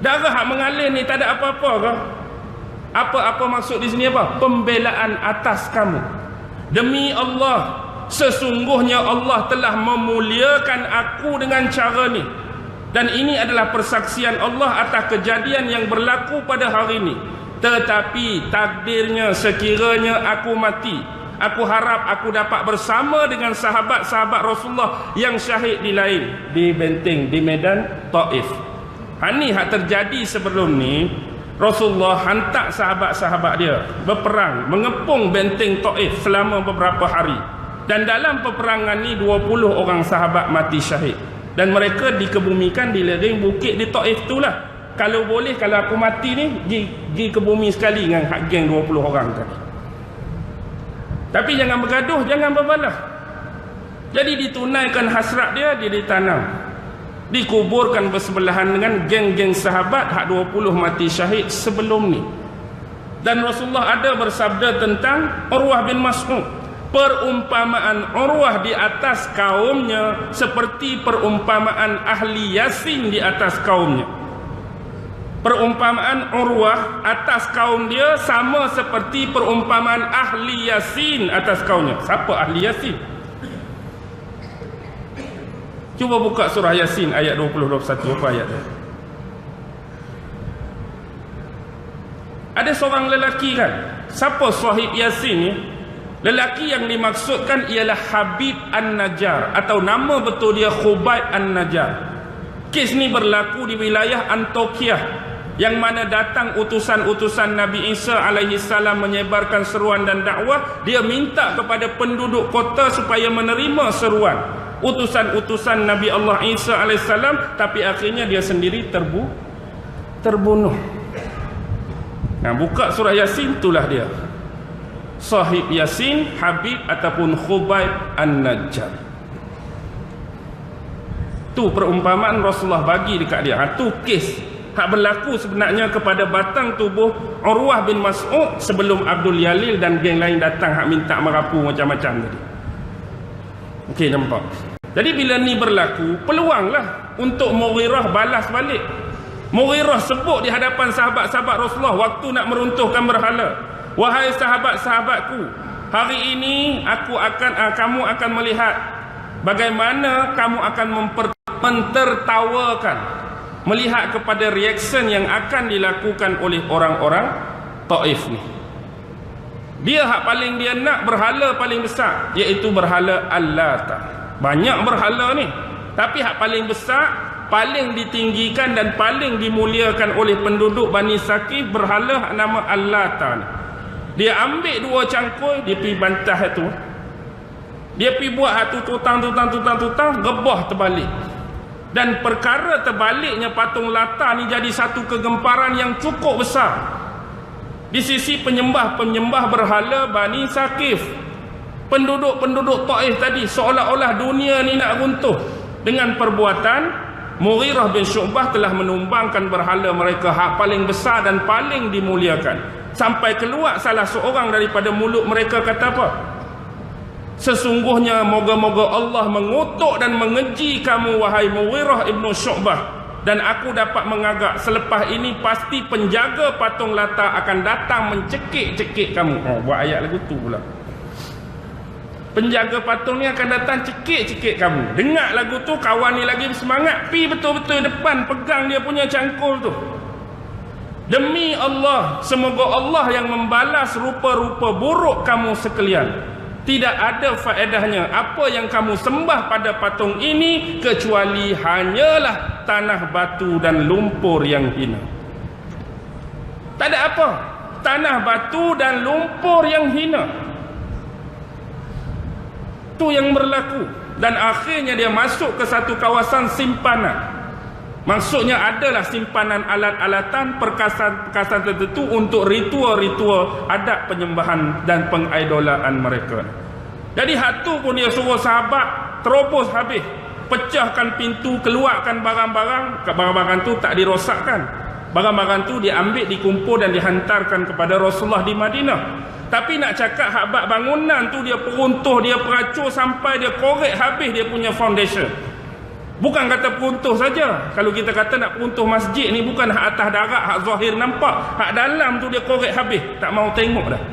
Darah yang mengalir ni tak ada apa-apa ke? Apa-apa maksud di sini apa? Pembelaan atas kamu. Demi Allah, sesungguhnya Allah telah memuliakan aku dengan cara ni. Dan ini adalah persaksian Allah atas kejadian yang berlaku pada hari ini. Tetapi takdirnya sekiranya aku mati, aku harap aku dapat bersama dengan sahabat-sahabat Rasulullah yang syahid di benteng di medan Taif. Ini hak terjadi sebelum ni. Rasulullah hantar sahabat-sahabat dia berperang, mengepung benteng Taif selama beberapa hari. Dan dalam peperangan ni 20 orang sahabat mati syahid. Dan mereka dikebumikan di lereng bukit di Taif tu lah. Kalau boleh, kalau aku mati ni, pergi ke bumi sekali dengan hak geng 20 orang tadi. Tapi jangan bergaduh, jangan berbalah. Jadi ditunaikan hasrat dia, dia ditanam. Dikuburkan bersebelahan dengan geng-geng sahabat hak 20 mati syahid sebelum ni. Dan Rasulullah ada bersabda tentang Urwah bin Mas'ud. Perumpamaan Urwah di atas kaumnya seperti perumpamaan ahli Yasin di atas kaumnya. Perumpamaan Urwah atas kaum dia sama seperti perumpamaan ahli Yasin atas kaumnya. Siapa ahli Yasin? Cuba buka surah Yasin ayat 20-21. Apa ayat dia? Ada seorang lelaki kan. Siapa sahib Yasin ni? Lelaki yang dimaksudkan ialah Habib An-Najjar, atau nama betul dia Khubayb An-Najjar. Kes ni berlaku di wilayah Antioquia, yang mana datang utusan-utusan Nabi Isa alaihi salam menyebarkan seruan dan dakwah. Dia minta kepada penduduk kota supaya menerima seruan utusan-utusan Nabi Allah Isa alaihi salam, tapi akhirnya dia sendiri terbunuh. Nah, buka surah Yasin, itulah dia. Sahib Yasin, Habib ataupun Khubayb An-Najjar. Tu perumpamaan Rasulullah bagi dekat dia. Tu kes hak berlaku sebenarnya kepada batang tubuh Urwah bin Mas'ud sebelum Abdul Yalil dan geng lain datang hak minta merapu macam-macam tadi. Okey, nampak. Jadi bila ni berlaku, peluanglah untuk Mughirah balas balik. Mughirah sebut di hadapan sahabat-sahabat Rasulullah waktu nak meruntuhkan berhala. Wahai sahabat-sahabatku, hari ini kamu akan melihat bagaimana kamu akan mentertawakan melihat kepada reaction yang akan dilakukan oleh orang-orang Taif ni. Dia hak paling dia nak berhala paling besar, iaitu berhala Al-Lata. Banyak berhala ni, tapi hak paling besar, paling ditinggikan dan paling dimuliakan oleh penduduk Bani Saqif, berhala nama Al-Lata ni. Dia ambil 2 cangkul, dia pergi bantah tu. Dia pergi buat hatu tutang, rebah terbalik. Dan perkara terbaliknya patung Lata ni jadi satu kegemparan yang cukup besar di sisi penyembah-penyembah berhala Bani Saqif. Penduduk-penduduk Taif tadi seolah-olah dunia ni nak runtuh dengan perbuatan Mughirah bin Syu'bah telah menumbangkan berhala mereka hak paling besar dan paling dimuliakan. Sampai keluar salah seorang daripada mulut mereka kata apa? Sesungguhnya moga-moga Allah mengutuk dan mengeji kamu wahai Mughirah ibn Syu'bah, dan aku dapat mengagak selepas ini pasti penjaga patung Lata akan datang mencekik-cekik kamu. Buat ayat lagu tu pula. Penjaga patung ni akan datang cekik-cekik kamu. Dengar lagu tu, kawan ni lagi semangat, pi betul-betul depan pegang dia punya cangkul tu. Demi Allah, semoga Allah yang membalas rupa-rupa buruk kamu sekalian. Tidak ada faedahnya apa yang kamu sembah pada patung ini kecuali hanyalah tanah batu dan lumpur yang hina. Tak ada apa, tanah batu dan lumpur yang hina. Itu yang berlaku. Dan akhirnya dia masuk ke satu kawasan simpanan. Maksudnya adalah simpanan alat-alatan perkasan-perkasan tertentu untuk ritual-ritual adat penyembahan dan pengaidolaan mereka. Jadi hak tu pun dia suruh sahabat terobos habis, pecahkan pintu, keluarkan barang-barang. Barang-barang tu tak dirosakkan. Barang-barang tu diambil, dikumpul dan dihantarkan kepada Rasulullah di Madinah. Tapi nak cakap hak bangunan tu dia peruntuh, dia peracur sampai dia korek habis dia punya foundation. Bukan kata peruntuh saja. Kalau kita kata nak peruntuh masjid ni, bukan hak atas darat, hak zahir nampak, hak dalam tu dia korek habis, tak mau tengok dah.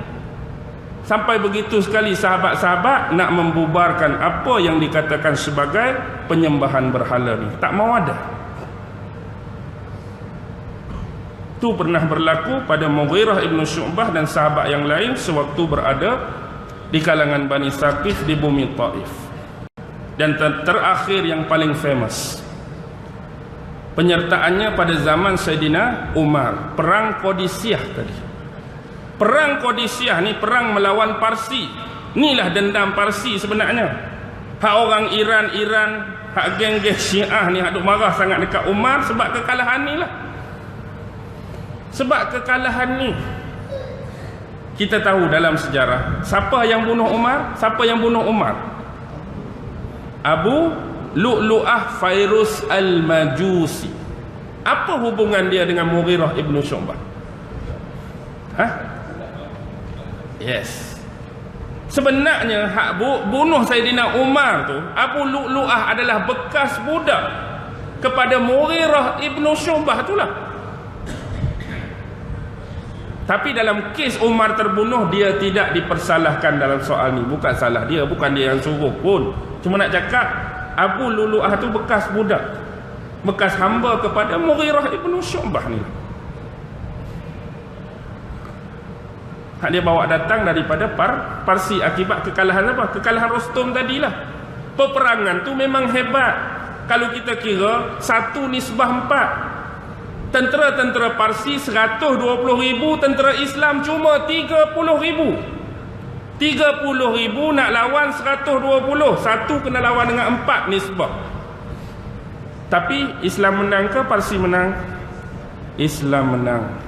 Sampai begitu sekali sahabat-sahabat nak membubarkan apa yang dikatakan sebagai penyembahan berhala ni, tak mau ada. Tu pernah berlaku pada Mughirah ibn Syu'bah dan sahabat yang lain sewaktu berada di kalangan Bani Saqif di bumi Taif. Dan terakhir yang paling famous, penyertaannya pada zaman Sayyidina Umar, perang Qadisiyah tadi. Perang Qadisiyah ni perang melawan Parsi. Inilah dendam Parsi sebenarnya. Hak orang Iran, hak geng-geng Syiah ni hak duk marah sangat dekat Umar sebab kekalahan ni lah. Sebab kekalahan ni, kita tahu dalam sejarah siapa yang bunuh Umar? Siapa yang bunuh Umar? Abu Lu'lu'ah Fairuz Al-Majusi. Apa hubungan dia dengan Mughirah ibn Syu'bah? Yes. Sebenarnya hak bunuh Sayyidina Umar tu, Abu Lu'lu'ah adalah bekas budak kepada Mughirah ibn Syu'bah itulah. Tapi dalam kes Umar terbunuh, dia tidak dipersalahkan dalam soal ni. Bukan salah dia, bukan dia yang suruh pun. Cuma nak cakap, Abu Lulu'ah tu bekas budak, bekas hamba kepada Mughirah ibn Syu'bah ni. Dia bawa datang daripada Parsi akibat kekalahan apa? Kekalahan Rostom tadilah. Peperangan tu memang hebat. Kalau kita kira 1 nisbah 4. Tentera-tentera Parsi 120,000, tentera Islam cuma 30,000. 30,000 nak lawan 120. Satu kena lawan dengan 4 nisbah. Tapi Islam menang ke Parsi menang? Islam menang.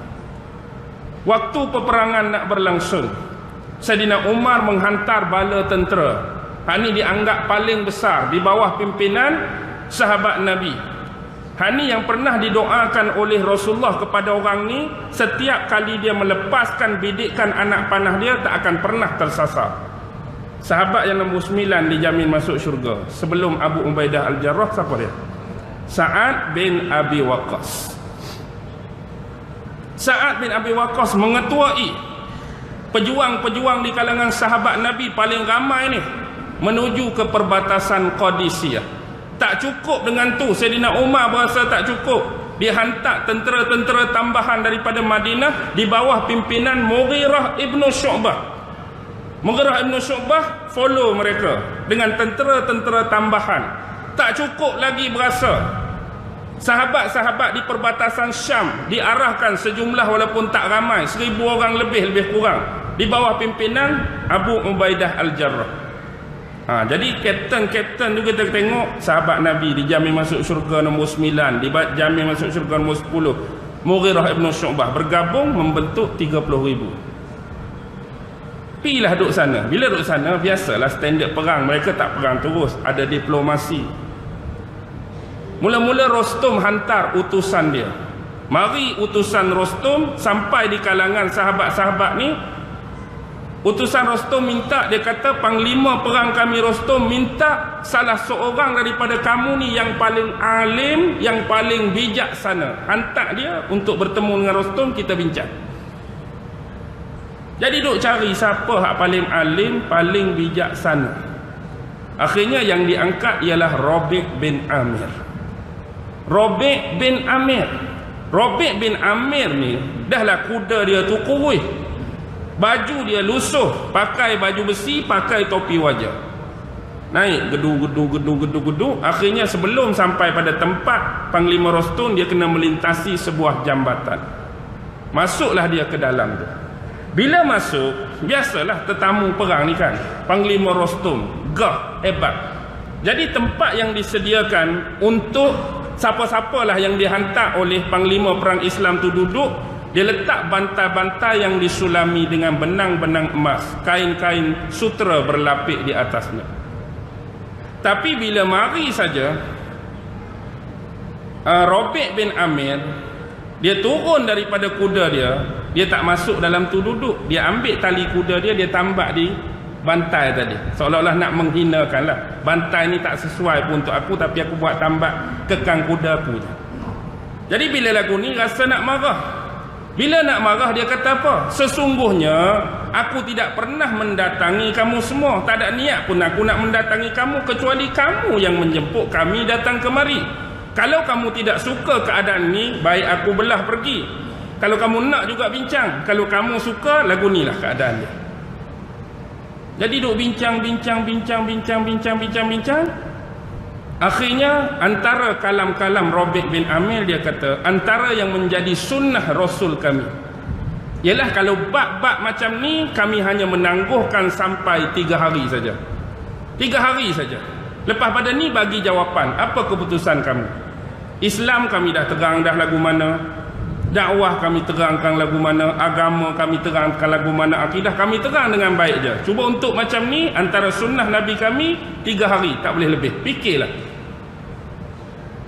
Waktu peperangan nak berlangsung, Saidina Umar menghantar bala tentera. Ini dianggap paling besar di bawah pimpinan sahabat Nabi. Ini yang pernah didoakan oleh Rasulullah kepada orang ni, setiap kali dia melepaskan bidikan anak panah dia tak akan pernah tersasar. Sahabat yang nombor 9 dijamin masuk syurga sebelum Abu Ubaidah Al-Jarrah. Siapa dia? Sa'ad bin Abi Waqqas. Sa'ad bin Abi Waqqas mengetuai pejuang-pejuang di kalangan sahabat Nabi paling ramai ni menuju ke perbatasan Qadisiyah. Tak cukup dengan tu, Saidina Umar berasa tak cukup. Dia hantar tentera-tentera tambahan daripada Madinah di bawah pimpinan Mughirah ibn Syu'bah. Mughirah ibn Syu'bah follow mereka dengan tentera-tentera tambahan. Tak cukup lagi berasa. Sahabat-sahabat di perbatasan Syam diarahkan sejumlah walaupun tak ramai, 1,000 orang lebih kurang, di bawah pimpinan Abu Ubaidah Al-Jarrah. Jadi kapten tu kita tengok sahabat Nabi dijamin masuk syurga nombor 9, dijamin masuk syurga nombor 10. Mughirah ibn Syu'bah bergabung membentuk 30,000. Pilah duduk sana. Bila duduk sana, biasalah standard perang, mereka tak perang terus, ada diplomasi. Mula-mula Rostom hantar utusan dia. Mari utusan Rostom sampai di kalangan sahabat-sahabat ni. Utusan Rostom minta, dia kata, panglima perang kami Rostom minta salah seorang daripada kamu ni yang paling alim, yang paling bijaksana, hantar dia untuk bertemu dengan Rostom, kita bincang. Jadi duk cari siapa hak paling alim, paling bijaksana. Akhirnya yang diangkat ialah Rabi' bin Amir. Rabi' bin Amir. Rabi' bin Amir ni dahlah kuda dia tu kurus, baju dia lusuh, pakai baju besi, pakai topi wajah. Naik gedu. Akhirnya sebelum sampai pada tempat Panglima Rostom, dia kena melintasi sebuah jambatan. Masuklah dia ke dalam tu. Bila masuk, biasalah tetamu perang ni kan, Panglima Rostom gah, hebat. Jadi tempat yang disediakan untuk siapa-siapalah yang dihantar oleh Panglima perang Islam tu duduk, dia letak bantal-bantal yang disulami dengan benang-benang emas, kain-kain sutera berlapik di atasnya. Tapi bila mari saja Rabi' bin Amir, dia turun daripada kuda dia, dia tak masuk dalam tu duduk, dia ambil tali kuda dia, dia tambak di bantai tadi, seolah-olah nak menghinakan lah. Bantai ni tak sesuai pun untuk aku, tapi aku buat tambak kekang kuda aku. Jadi bila lagu ni rasa nak marah. Bila nak marah, dia kata apa? Sesungguhnya aku tidak pernah mendatangi kamu semua, tak ada niat pun aku nak mendatangi kamu, kecuali kamu yang menjemput kami datang kemari. Kalau kamu tidak suka keadaan ni, baik aku belah pergi. Kalau kamu nak juga bincang, kalau kamu suka, lagu ni lah keadaan dia. Jadi duk bincang. Akhirnya antara kalam-kalam Rabi' bin Amir, dia kata, antara yang menjadi sunnah Rasul kami ialah kalau bab-bab macam ni kami hanya menangguhkan sampai 3 hari saja. 3 hari saja. Lepas pada ni bagi jawapan, apa keputusan kamu? Islam kami dah terang dah lagu mana, dakwah kami terangkan lagu mana, agama kami terangkan lagu mana, akidah kami terang dengan baik je. Cuba untuk macam ni, antara sunnah Nabi kami 3 hari, tak boleh lebih. Fikirlah.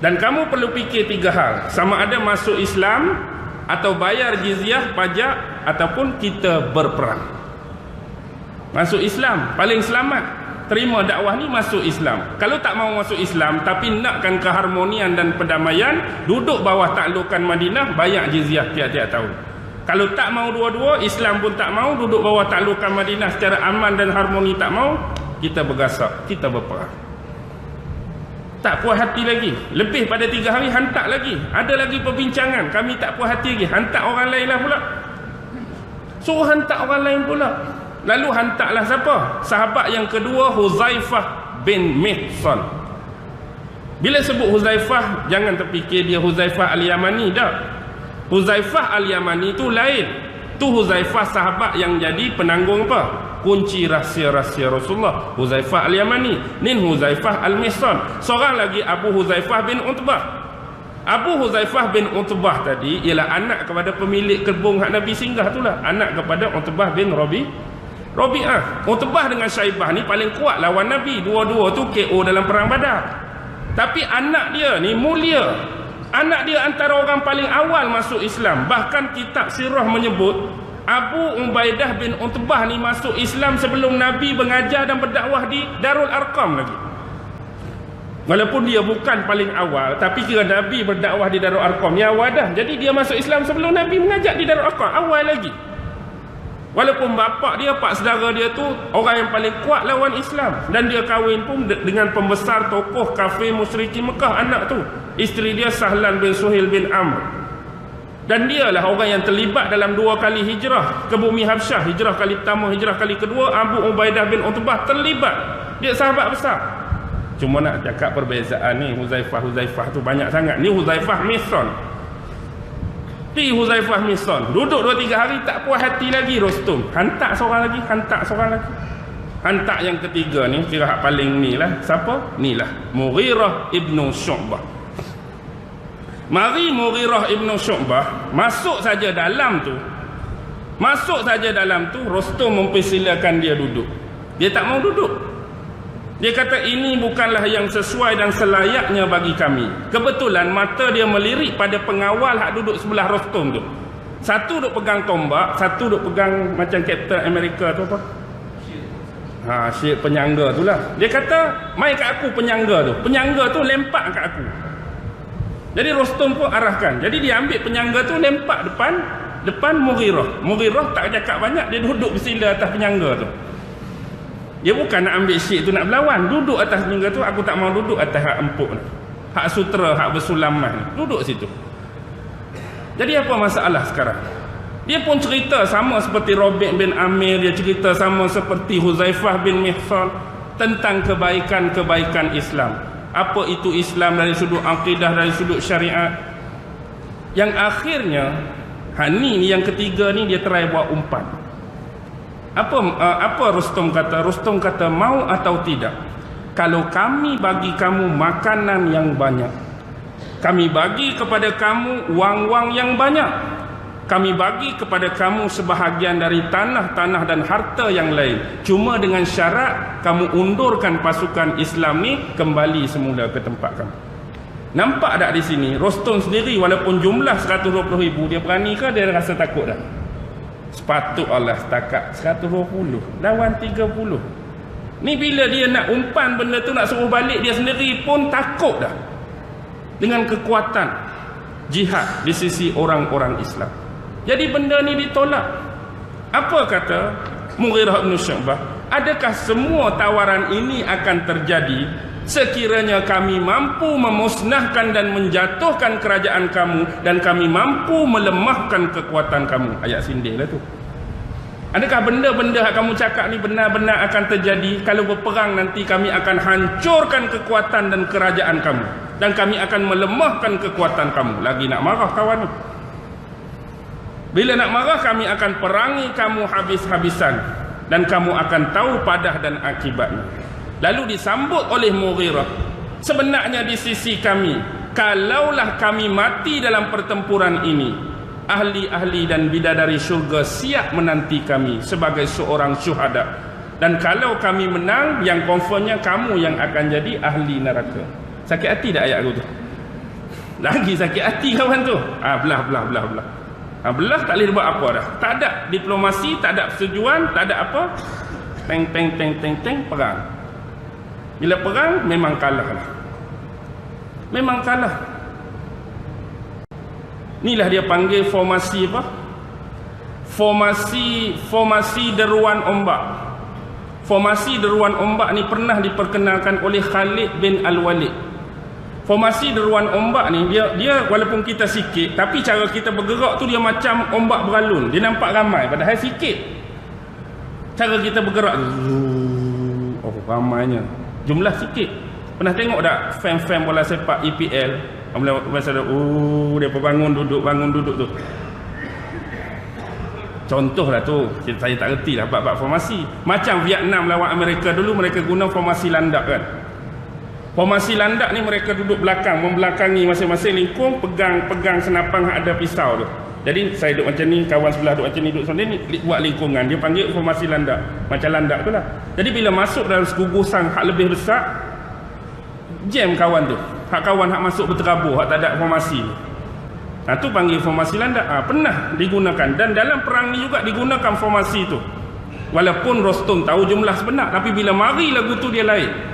Dan kamu perlu fikir 3 hal, sama ada masuk Islam atau bayar jizyah, pajak, ataupun kita berperang. Masuk Islam paling selamat, terima dakwah ni, masuk Islam. Kalau tak mau masuk Islam tapi nakkan keharmonian dan perdamaian, duduk bawah taklukan Madinah, bayar jizyah tiap-tiap tahun. Kalau tak mau dua-dua, Islam pun tak mau, duduk bawah taklukan Madinah secara aman dan harmoni tak mau, kita bergasak, kita berperang. Tak puas hati lagi. Lebih pada 3 hari, hantar lagi. Ada lagi perbincangan, kami tak puas hati lagi. Hantar orang lain lah pula. Suruh hantar orang lain pula. Lalu hantarlah siapa? Sahabat yang kedua, Huzaifah bin Mihsan. Bila sebut Huzaifah, jangan terfikir dia Huzaifah Al-Yamani. Tak. Huzaifah Al-Yamani tu lain. Tu Huzaifah sahabat yang jadi penanggung apa? Kunci rahsia-rahsia Rasulullah. Huzaifah Al-Yamani. Nin Huzaifah Al-Mihsan. Seorang lagi Abu Huzaifah bin Utbah. Abu Huzaifah bin Utbah tadi ialah anak kepada pemilik kebun hak Nabi singgah itulah. Anak kepada Utbah bin Rabi'ah. Utbah dengan Syaibah ni paling kuat lawan Nabi. Dua-dua tu KO dalam perang Badar. Tapi anak dia ni mulia. Anak dia antara orang paling awal masuk Islam. Bahkan kitab sirah menyebut Abu Ubaidah bin Utbah ni masuk Islam sebelum Nabi mengajar dan berdakwah di Darul Arqam lagi. Walaupun dia bukan paling awal, tapi kira Nabi berdakwah di Darul Arqam ni awal dah. Jadi dia masuk Islam sebelum Nabi mengajar di Darul Arqam, awal lagi. Walaupun bapak dia, pak saudara dia tu orang yang paling kuat lawan Islam, dan dia kahwin pun dengan pembesar tokoh kafir musyrikin Mekah, anak tu. Isteri dia Sahlan bin Suhail bin Amr. Dan dialah orang yang terlibat dalam 2 kali hijrah ke bumi Habsyah. Hijrah kali pertama, hijrah kali kedua, Abu Ubaidah bin Utbah terlibat. Dia sahabat besar. Cuma nak cakap perbezaan ni, Huzaifah tu banyak sangat. Ni Huzaifah Mihsan. Pi Huzaifah Mihsan duduk 2-3 hari tak puas hati lagi Rostum. Hantar seorang lagi. Hantar yang ketiga ni, kira hak paling ni lah. Siapa? Ni lah Mughirah ibnu Syu'bah. Mari Mughirah ibnu Syu'bah masuk saja dalam tu, Rostum mempersilakan dia duduk. Dia tak mau duduk. Dia kata ini bukanlah yang sesuai dan selayaknya bagi kami. Kebetulan mata dia melirik pada pengawal hak duduk sebelah Rostum tu. Satu duk pegang tombak, satu duk pegang macam Captain America tu apa? Syir penyangga tu lah. Dia kata, mai kat aku penyangga tu. Penyangga tu lempak kat aku. Jadi Rostum pun arahkan. Jadi dia ambil penyangga tu lempak depan Mughirah. Mughirah tak cakap banyak, dia duduk bersila atas penyangga tu. Dia bukan nak ambil syik tu nak berlawan. Duduk atas penyangga tu, aku tak mau duduk atas hak empuk ni. Hak sutera, hak bersulaman ni. Duduk situ. Jadi apa masalah sekarang? Dia pun cerita sama seperti Rabi' bin Amir. Dia cerita sama seperti Huzaifah bin Mihsan tentang kebaikan-kebaikan Islam. Apa itu Islam dari sudut akidah, dari sudut syariat. Yang akhirnya ni yang ketiga ni dia try buat umpan. Apa Rustum kata? Rustum kata, mau atau tidak, kalau kami bagi kamu makanan yang banyak, kami bagi kepada kamu wang-wang yang banyak, kami bagi kepada kamu sebahagian dari tanah-tanah dan harta yang lain, cuma dengan syarat kamu undurkan pasukan Islam ni kembali semula ke tempat kamu. Nampak tak di sini? Rustum sendiri walaupun jumlah 120,000, dia berani ke dia rasa takut dah? Sepatut Allah setakat 120 lawan 30. Ni bila dia nak umpan benda tu, nak suruh balik, dia sendiri pun takut dah dengan kekuatan jihad di sisi orang-orang Islam. Jadi benda ni ditolak. Apa kata Mughirah bin Syu'bah? Adakah semua tawaran ini akan terjadi sekiranya kami mampu memusnahkan dan menjatuhkan kerajaan kamu dan kami mampu melemahkan kekuatan kamu? Ayat sindir lah tu. Adakah benda-benda yang kamu cakap ni benar-benar akan terjadi? Kalau berperang nanti kami akan hancurkan kekuatan dan kerajaan kamu, dan kami akan melemahkan kekuatan kamu. Lagi nak marah kawan ni. Bila nak marah, kami akan perangi kamu habis-habisan dan kamu akan tahu padah dan akibatnya. Lalu disambut oleh Mughirah, sebenarnya di sisi kami, kalaulah kami mati dalam pertempuran ini, ahli-ahli dan bidadari syurga siap menanti kami sebagai seorang syuhada. Dan kalau kami menang, yang confirmnya kamu yang akan jadi ahli neraka. Sakit hati tak ayat tu? Lagi sakit hati kawan tu. Belah. Belah tak boleh buat apa dah. Tak ada diplomasi, tak ada persetujuan, tak ada apa. Teng, perang. Bila perang, memang kalah lah. Memang kalah. Inilah dia panggil formasi apa? Formasi deruan ombak. Formasi deruan ombak ni pernah diperkenalkan oleh Khalid bin Al-Walid. Formasi deruan ombak ni, dia walaupun kita sikit, tapi cara kita bergerak tu dia macam ombak beralun. Dia nampak ramai padahal sikit. Cara kita bergerak tu, oh ramainya, jumlah sikit. Pernah tengok tak fan bola sepak EPL? Masa ada dia bangun duduk tu. Contoh lah tu, saya tak reti lah bab formasi. Macam Vietnam lawan Amerika dulu, mereka guna formasi landak kan. Formasi landak ni mereka duduk belakang, membelakangi masing-masing lingkung, pegang senapan ada pisau tu. Jadi saya duduk macam ni, kawan sebelah duduk macam ni, duduk sana ni, buat lingkungan. Dia panggil formasi landak. Macam landak tu lah. Jadi bila masuk dalam segugusan hak lebih besar, jam kawan tu. Hak kawan hak masuk berterabur, hak tak ada formasi. Tu panggil formasi landak. Pernah digunakan. Dan dalam perang ni juga digunakan formasi tu. Walaupun Rostom tahu jumlah sebenar, tapi bila mari lagu tu dia lain.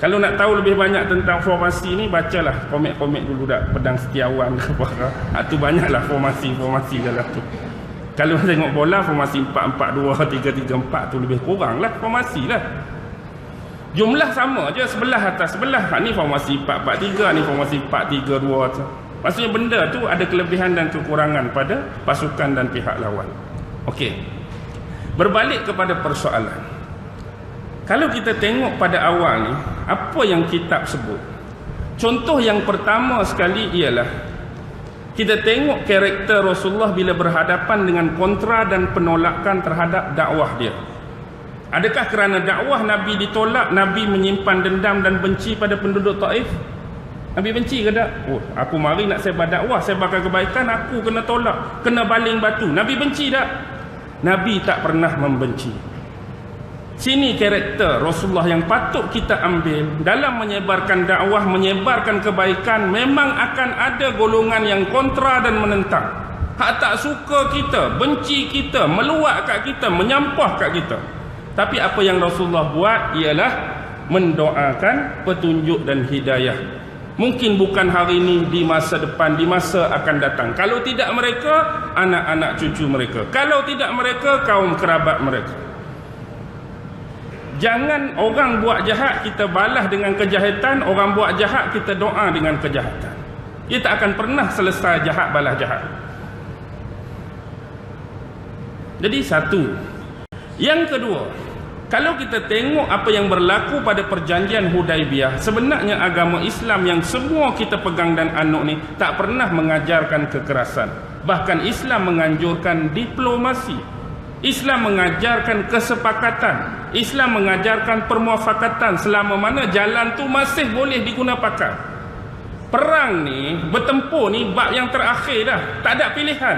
Kalau nak tahu lebih banyak tentang formasi ni, bacalah komik-komik dulu dah. Pedang Setiawan ke apa. Tu banyaklah formasi dalam tu. Kalau tengok bola, formasi 4-4-2, 3-3-4 tu lebih kurang lah formasi lah. Jumlah sama je, sebelah atas sebelah. Ni formasi 4-4-3, ni formasi 4-3-2 tu. Maksudnya benda tu ada kelebihan dan kekurangan pada pasukan dan pihak lawan. Okey. Berbalik kepada persoalan. Kalau kita tengok pada awal ni, apa yang kitab sebut? Contoh yang pertama sekali ialah kita tengok karakter Rasulullah bila berhadapan dengan kontra dan penolakan terhadap dakwah dia. Adakah kerana dakwah Nabi ditolak, Nabi menyimpan dendam dan benci pada penduduk Taif? Nabi benci ke tak? Aku mari nak sebar dakwah, sebarkan kebaikan, aku kena tolak, kena baling batu. Nabi benci tak? Nabi tak pernah membenci. Sini karakter Rasulullah yang patut kita ambil dalam menyebarkan dakwah, menyebarkan kebaikan. Memang akan ada golongan yang kontra dan menentang. Hak tak suka kita, benci kita, meluak kat kita, menyampah kat kita. Tapi apa yang Rasulullah buat ialah mendoakan petunjuk dan hidayah. Mungkin bukan hari ini, di masa depan, di masa akan datang. Kalau tidak mereka, anak-anak cucu mereka. Kalau tidak mereka, kaum kerabat mereka. Jangan orang buat jahat kita balas dengan kejahatan, orang buat jahat kita doa dengan kejahatan. Dia tak akan pernah selesai jahat balas jahat. Jadi satu. Yang kedua, kalau kita tengok apa yang berlaku pada perjanjian Hudaibiyah, sebenarnya agama Islam yang semua kita pegang dan anut ni tak pernah mengajarkan kekerasan. Bahkan Islam menganjurkan diplomasi. Islam mengajarkan kesepakatan. Islam mengajarkan permuafakatan selama mana jalan tu masih boleh diguna pakai. Perang ni, bertempur ni bab yang terakhir dah. Tak ada pilihan.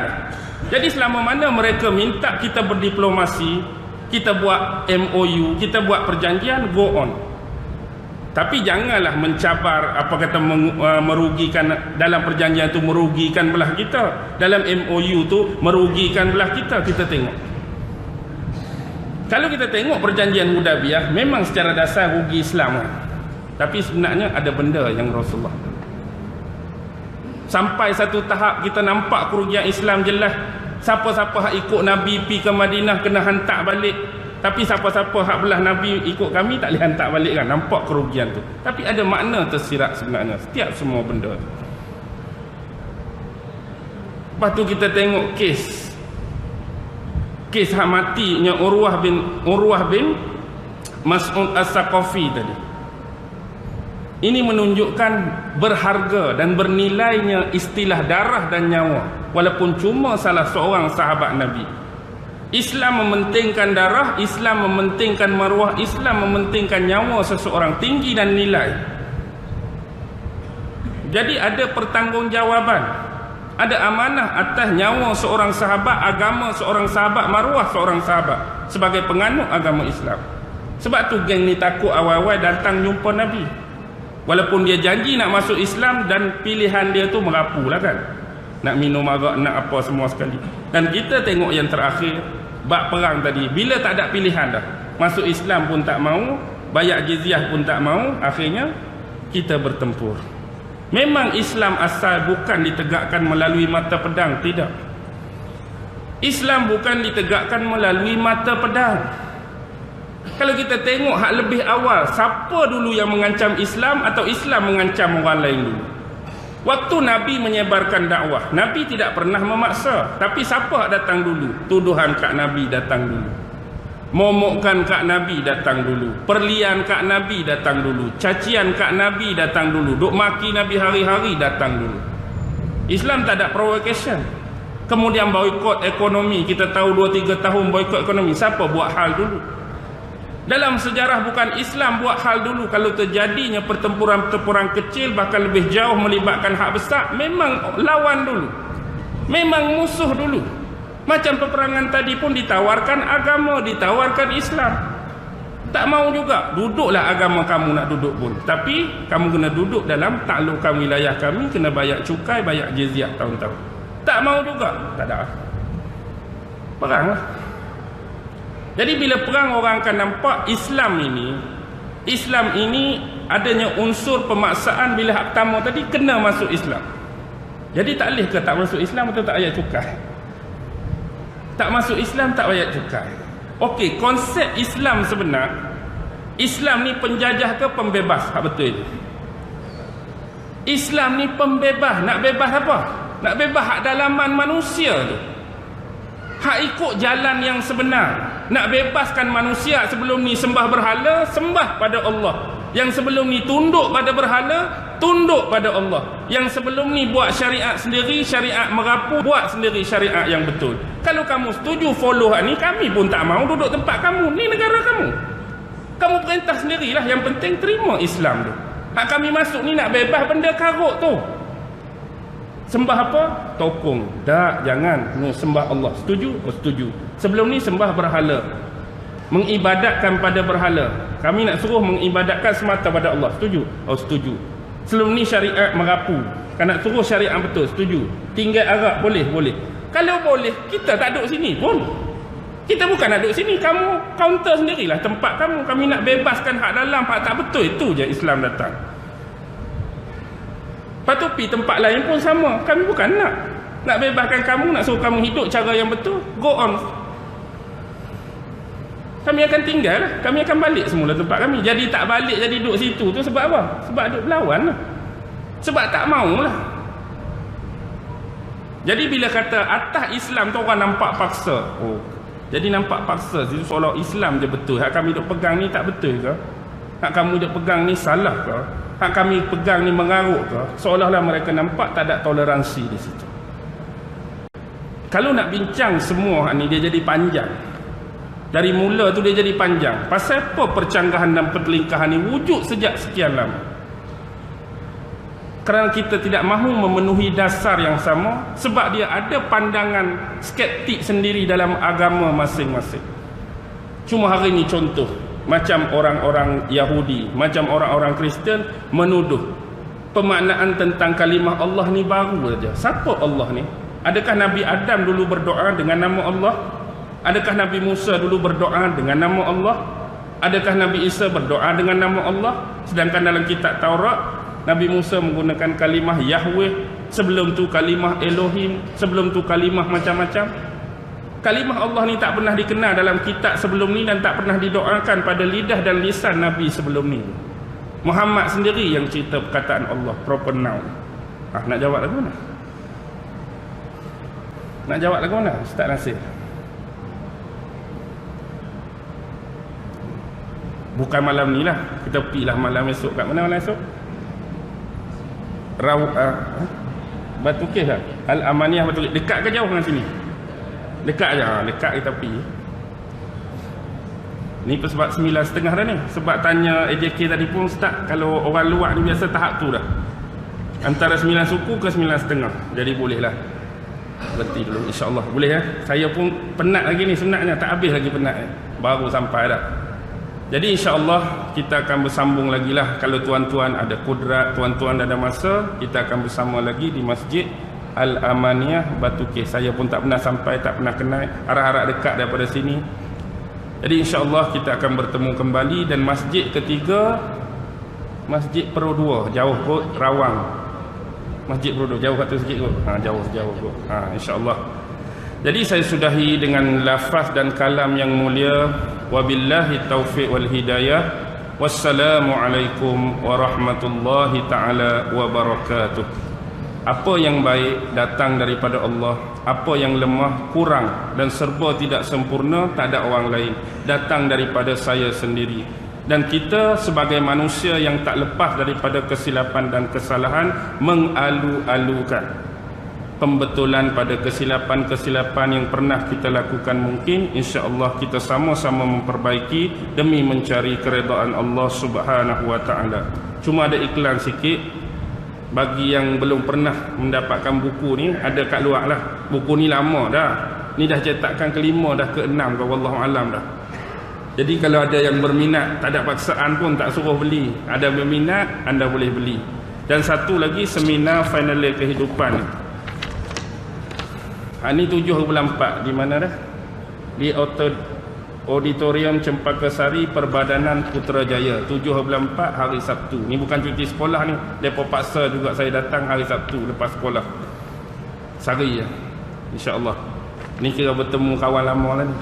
Jadi selama mana mereka minta kita berdiplomasi, kita buat MOU, kita buat perjanjian, go on. Tapi janganlah mencabar, apa kata, merugikan. Dalam perjanjian tu merugikan belah kita, dalam MOU tu merugikan belah kita. Kita tengok. Kalau kita tengok perjanjian Hudaibiyah, memang secara dasar rugi Islam kan? Tapi sebenarnya ada benda yang Rasulullah. Sampai satu tahap kita nampak kerugian Islam jelas. Siapa-siapa hak ikut Nabi pi ke Madinah kena hantar balik. Tapi siapa-siapa hak belah Nabi ikut kami tak boleh hantar balik kan? Nampak kerugian tu. Tapi ada makna tersirat sebenarnya setiap semua benda. Lepas tu kita tengok kes hak matinya Urwah bin Mas'ud As-Saqafi tadi. Ini menunjukkan berharga dan bernilainya istilah darah dan nyawa, walaupun cuma salah seorang sahabat Nabi. Islam mementingkan darah, Islam mementingkan maruah, Islam mementingkan nyawa seseorang, tinggi dan nilai. Jadi ada pertanggungjawaban. Ada amanah atas nyawa seorang sahabat, agama seorang sahabat, maruah seorang sahabat sebagai penganut agama Islam. Sebab tu geng ni takut awal-awal datang jumpa Nabi. Walaupun dia janji nak masuk Islam dan pilihan dia tu merapu lah kan. Nak minum arak, nak apa semua sekali. Dan kita tengok yang terakhir, bab perang tadi, bila tak ada pilihan dah. Masuk Islam pun tak mau, bayar jizyah pun tak mau, akhirnya kita bertempur. Memang Islam asal bukan ditegakkan melalui mata pedang, tidak. Islam bukan ditegakkan melalui mata pedang. Kalau kita tengok hak lebih awal, siapa dulu yang mengancam Islam atau Islam mengancam orang lain dulu? Waktu Nabi menyebarkan dakwah, Nabi tidak pernah memaksa. Tapi siapa yang datang dulu? Tuduhan kat Nabi datang dulu. Momokkan kat Nabi datang dulu. Perlian kat Nabi datang dulu. Cacian kat Nabi datang dulu. Duk maki Nabi hari-hari datang dulu. Islam tak ada provocation. Kemudian boikot ekonomi. Kita tahu 2-3 tahun boikot ekonomi. Siapa buat hal dulu? Dalam sejarah bukan Islam buat hal dulu. Kalau terjadinya pertempuran-pertempuran kecil bahkan lebih jauh melibatkan hak besar, memang lawan dulu, memang musuh dulu. Macam peperangan tadi pun ditawarkan agama, ditawarkan Islam. Tak mau juga. Duduklah agama kamu nak duduk pun, tapi kamu kena duduk dalam taklukkan wilayah kami, kena bayar cukai, bayar jizyah tahun-tahun. Tak mau juga. Tak ada. Peranglah. Jadi bila perang, orang akan nampak Islam ini adanya unsur pemaksaan. Bila hak pertama tadi kena masuk Islam. Jadi tak boleh ke tak masuk Islam atau tak bayar cukai? Tak masuk Islam tak bayar cukai. Okey, konsep Islam sebenar, Islam ni penjajah ke pembebas? Hak betul itu. Islam ni pembebas. Nak bebas apa? Nak bebas hak dalaman manusia tu. Hak ikut jalan yang sebenar. Nak bebaskan manusia sebelum ni sembah berhala, sembah pada Allah. Yang sebelum ni tunduk pada berhala, tunduk pada Allah. Yang sebelum ni buat syariat sendiri, syariat merapu, buat sendiri syariat yang betul. Kalau kamu setuju follow hak ni, kami pun tak mau duduk tempat kamu. Ni negara kamu. Kamu perintah sendirilah. Yang penting terima Islam tu. Hak kami masuk ni nak bebas benda karut tu. Sembah apa? Tokong. Tak, jangan. No, sembah Allah. Setuju? Oh, setuju. Sebelum ni sembah berhala. Mengibadatkan pada berhala. Kami nak suruh mengibadatkan semata pada Allah. Setuju? Oh, setuju. Sebelum ni syariat merapu. Kan nak suruh syariat betul. Setuju. Tinggal Arab boleh? Boleh. Kalau boleh, kita tak duduk sini pun. Kita bukan nak duduk sini. Kamu counter sendirilah tempat kamu. Kami nak bebaskan hak dalam, hak tak betul. Itu je Islam datang. Lepas tu pergi tempat lain pun sama. Kami bukan nak bebaskan kamu, nak suruh kamu hidup cara yang betul. Go on. Kami akan tinggal lah. Kami akan balik semula tempat kami. Jadi tak balik, jadi duduk situ tu sebab apa? Sebab duduk berlawan lah. Sebab tak mau lah. Jadi bila kata atas Islam tu orang nampak paksa. Oh, jadi nampak paksa. Jadi seolah Islam je betul. Hak kami duk pegang ni tak betul ke? Hak kamu duk pegang ni salah ke? Hak kami pegang ni mengarut ke? Seolah-olah mereka nampak tak ada toleransi di situ. Kalau nak bincang semua hak ni, dia jadi panjang. Dari mula tu dia jadi panjang. Pasal apa percanggahan dan pertelingkahan ni wujud sejak sekian lama? Kerana kita tidak mahu memenuhi dasar yang sama. Sebab dia ada pandangan skeptik sendiri dalam agama masing-masing. Cuma hari ni contoh, macam orang-orang Yahudi, macam orang-orang Kristian menuduh pemaknaan tentang kalimah Allah ni baru saja. Siapa Allah ni? Adakah Nabi Adam dulu berdoa dengan nama Allah? Adakah Nabi Musa dulu berdoa dengan nama Allah? Adakah Nabi Isa berdoa dengan nama Allah? Sedangkan dalam kitab Taurat, Nabi Musa menggunakan kalimah Yahweh, sebelum tu kalimah Elohim, sebelum tu kalimah macam-macam. Kalimah Allah ni tak pernah dikenal dalam kitab sebelum ni dan tak pernah didoakan pada lidah dan lisan Nabi sebelum ni. Muhammad sendiri yang cerita perkataan Allah, proper noun. Nak jawab lagu mana? Nak jawab lagu mana? Ustaz Nasir. Bukan malam ni lah. Kita pergilah malam esok. Kat mana malam esok? Batu Kes lah. Al-Amaniyah Batu Kes. Dekat ke jauh dengan sini? Dekat je. Dekat kita pergi. Ni sebab 9.30 dah ni. Sebab tanya AJK tadi pun, Ustaz, kalau orang luar ni biasa tahap tu dah. Antara 9 suku ke 9.30. Jadi boleh lah. Berhenti dulu, insyaAllah. Boleh ya? Saya pun penat lagi ni sebenarnya. Tak habis lagi penat. Baru sampai dah. Jadi insyaAllah kita akan bersambung lagi lah. Kalau tuan-tuan ada kudrat, tuan-tuan ada masa, kita akan bersama lagi di Masjid Al-Amaniyah Batu Kes. Saya pun tak pernah sampai, tak pernah kenal. Harap-harap dekat daripada sini. Jadi insyaAllah kita akan bertemu kembali. Dan masjid ketiga, Masjid Pro 2, jauh kot, Rawang. Masjid Pro 2, jauh kat tu sikit kot. Jauh kot. InsyaAllah. Jadi saya sudahi dengan lafaz dan kalam yang mulia. Wabillahi taufiq wal hidayah. Wassalamualaikum warahmatullahi ta'ala wabarakatuh. Apa yang baik datang daripada Allah. Apa yang lemah, kurang dan serba tidak sempurna, tak ada orang lain, datang daripada saya sendiri. Dan kita sebagai manusia yang tak lepas daripada kesilapan dan kesalahan, mengalu-alukan pembetulan pada kesilapan-kesilapan yang pernah kita lakukan. Mungkin insya-Allah kita sama-sama memperbaiki demi mencari keredaan Allah Subhanahu wa taala. Cuma ada iklan sikit bagi yang belum pernah mendapatkan buku ni, ada kat luar lah. Buku ni lama dah. Ni dah cetakan kelima, dah ke-6 ke, wallahu alam dah. Jadi kalau ada yang berminat, tak ada paksaan pun, tak suruh beli. Ada berminat, anda boleh beli. Dan satu lagi, seminar final year kehidupan. Ini 7 bulan 4. Di mana dah? Di Auditorium Cempaka Sari, Perbadanan Putrajaya. 7 bulan 4 hari Sabtu. Ni bukan cuti sekolah ni. Mereka paksa juga saya datang hari Sabtu lepas sekolah. Sari ya. InsyaAllah. Ni kira bertemu kawan lama lah ni.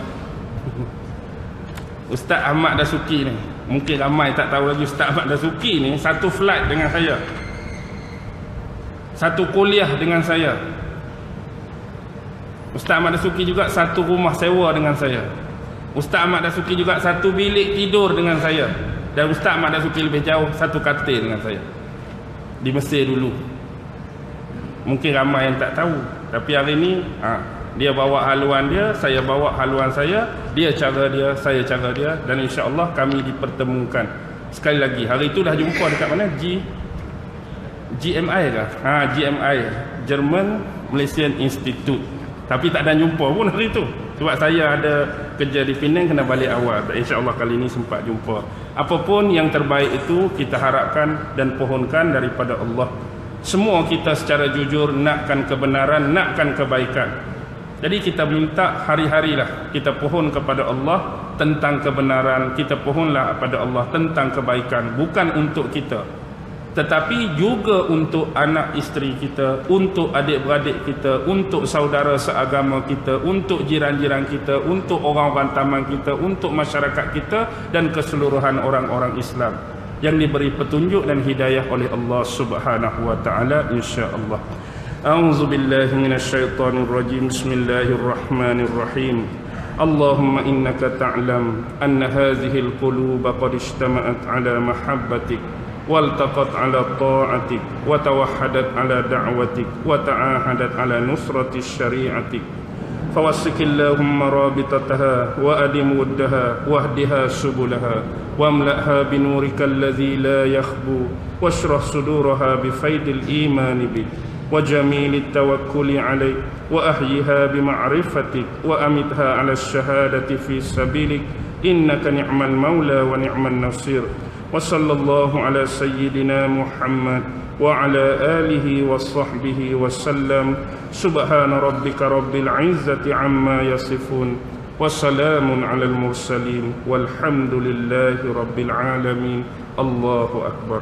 Ustaz Ahmad Dasuki ni. Mungkin ramai tak tahu lagi Ustaz Ahmad Dasuki ni. Satu flight dengan saya. Satu kuliah dengan saya. Ustaz Ahmad Dasuki juga satu rumah sewa dengan saya. Ustaz Ahmad Dasuki juga satu bilik tidur dengan saya. Dan Ustaz Ahmad Dasuki lebih jauh, satu katil dengan saya. Di Mesir dulu. Mungkin ramai yang tak tahu. Tapi hari ni dia bawa haluan dia, saya bawa haluan saya. Dia cara dia, saya cara dia. Dan insya-Allah kami dipertemukan. Sekali lagi, hari itu dah jumpa dekat mana? GMI kah? GMI, German Malaysian Institute. Tapi tak ada jumpa pun hari itu. Sebab saya ada kerja di Penang, kena balik awal. InsyaAllah kali ini sempat jumpa. Apapun yang terbaik itu kita harapkan dan pohonkan daripada Allah. Semua kita secara jujur nakkan kebenaran, nakkan kebaikan. Jadi kita minta hari-harilah kita pohon kepada Allah tentang kebenaran. Kita pohonlah kepada Allah tentang kebaikan. Bukan untuk kita, tetapi juga untuk anak isteri kita, untuk adik-beradik kita, untuk saudara seagama kita, untuk jiran-jiran kita, untuk orang-orang taman kita, untuk masyarakat kita dan keseluruhan orang-orang Islam yang diberi petunjuk dan hidayah oleh Allah Subhanahu wa taala insya-Allah. A'udzu billahi minasyaitonir rajim. Bismillahirrahmanirrahim. Allahumma innaka ta'lam anna hadhihi al-quluba qad ijtama'at 'ala mahabbatik والتقت على طاعتك وتوحدت على دعوتك وتعاهدت على نصرة شريعتك فوسك اللهم رابطتها وأدم ودها واهدها سبلها واملأها بنورك الذي لا يخبو واشرح صدورها بفيض الإيمان بك وجميل التوكل عليك وأحيها بمعرفتك وأمتها على الشهادة في سبيلك إنك نعم المولى ونعم النصير وصلى الله على سيدنا محمد وعلى آله وصحبه وسلم. سبحان ربك رب العزة عما يصفون وسلام على المرسلين والحمد لله رب العالمين. الله أكبر.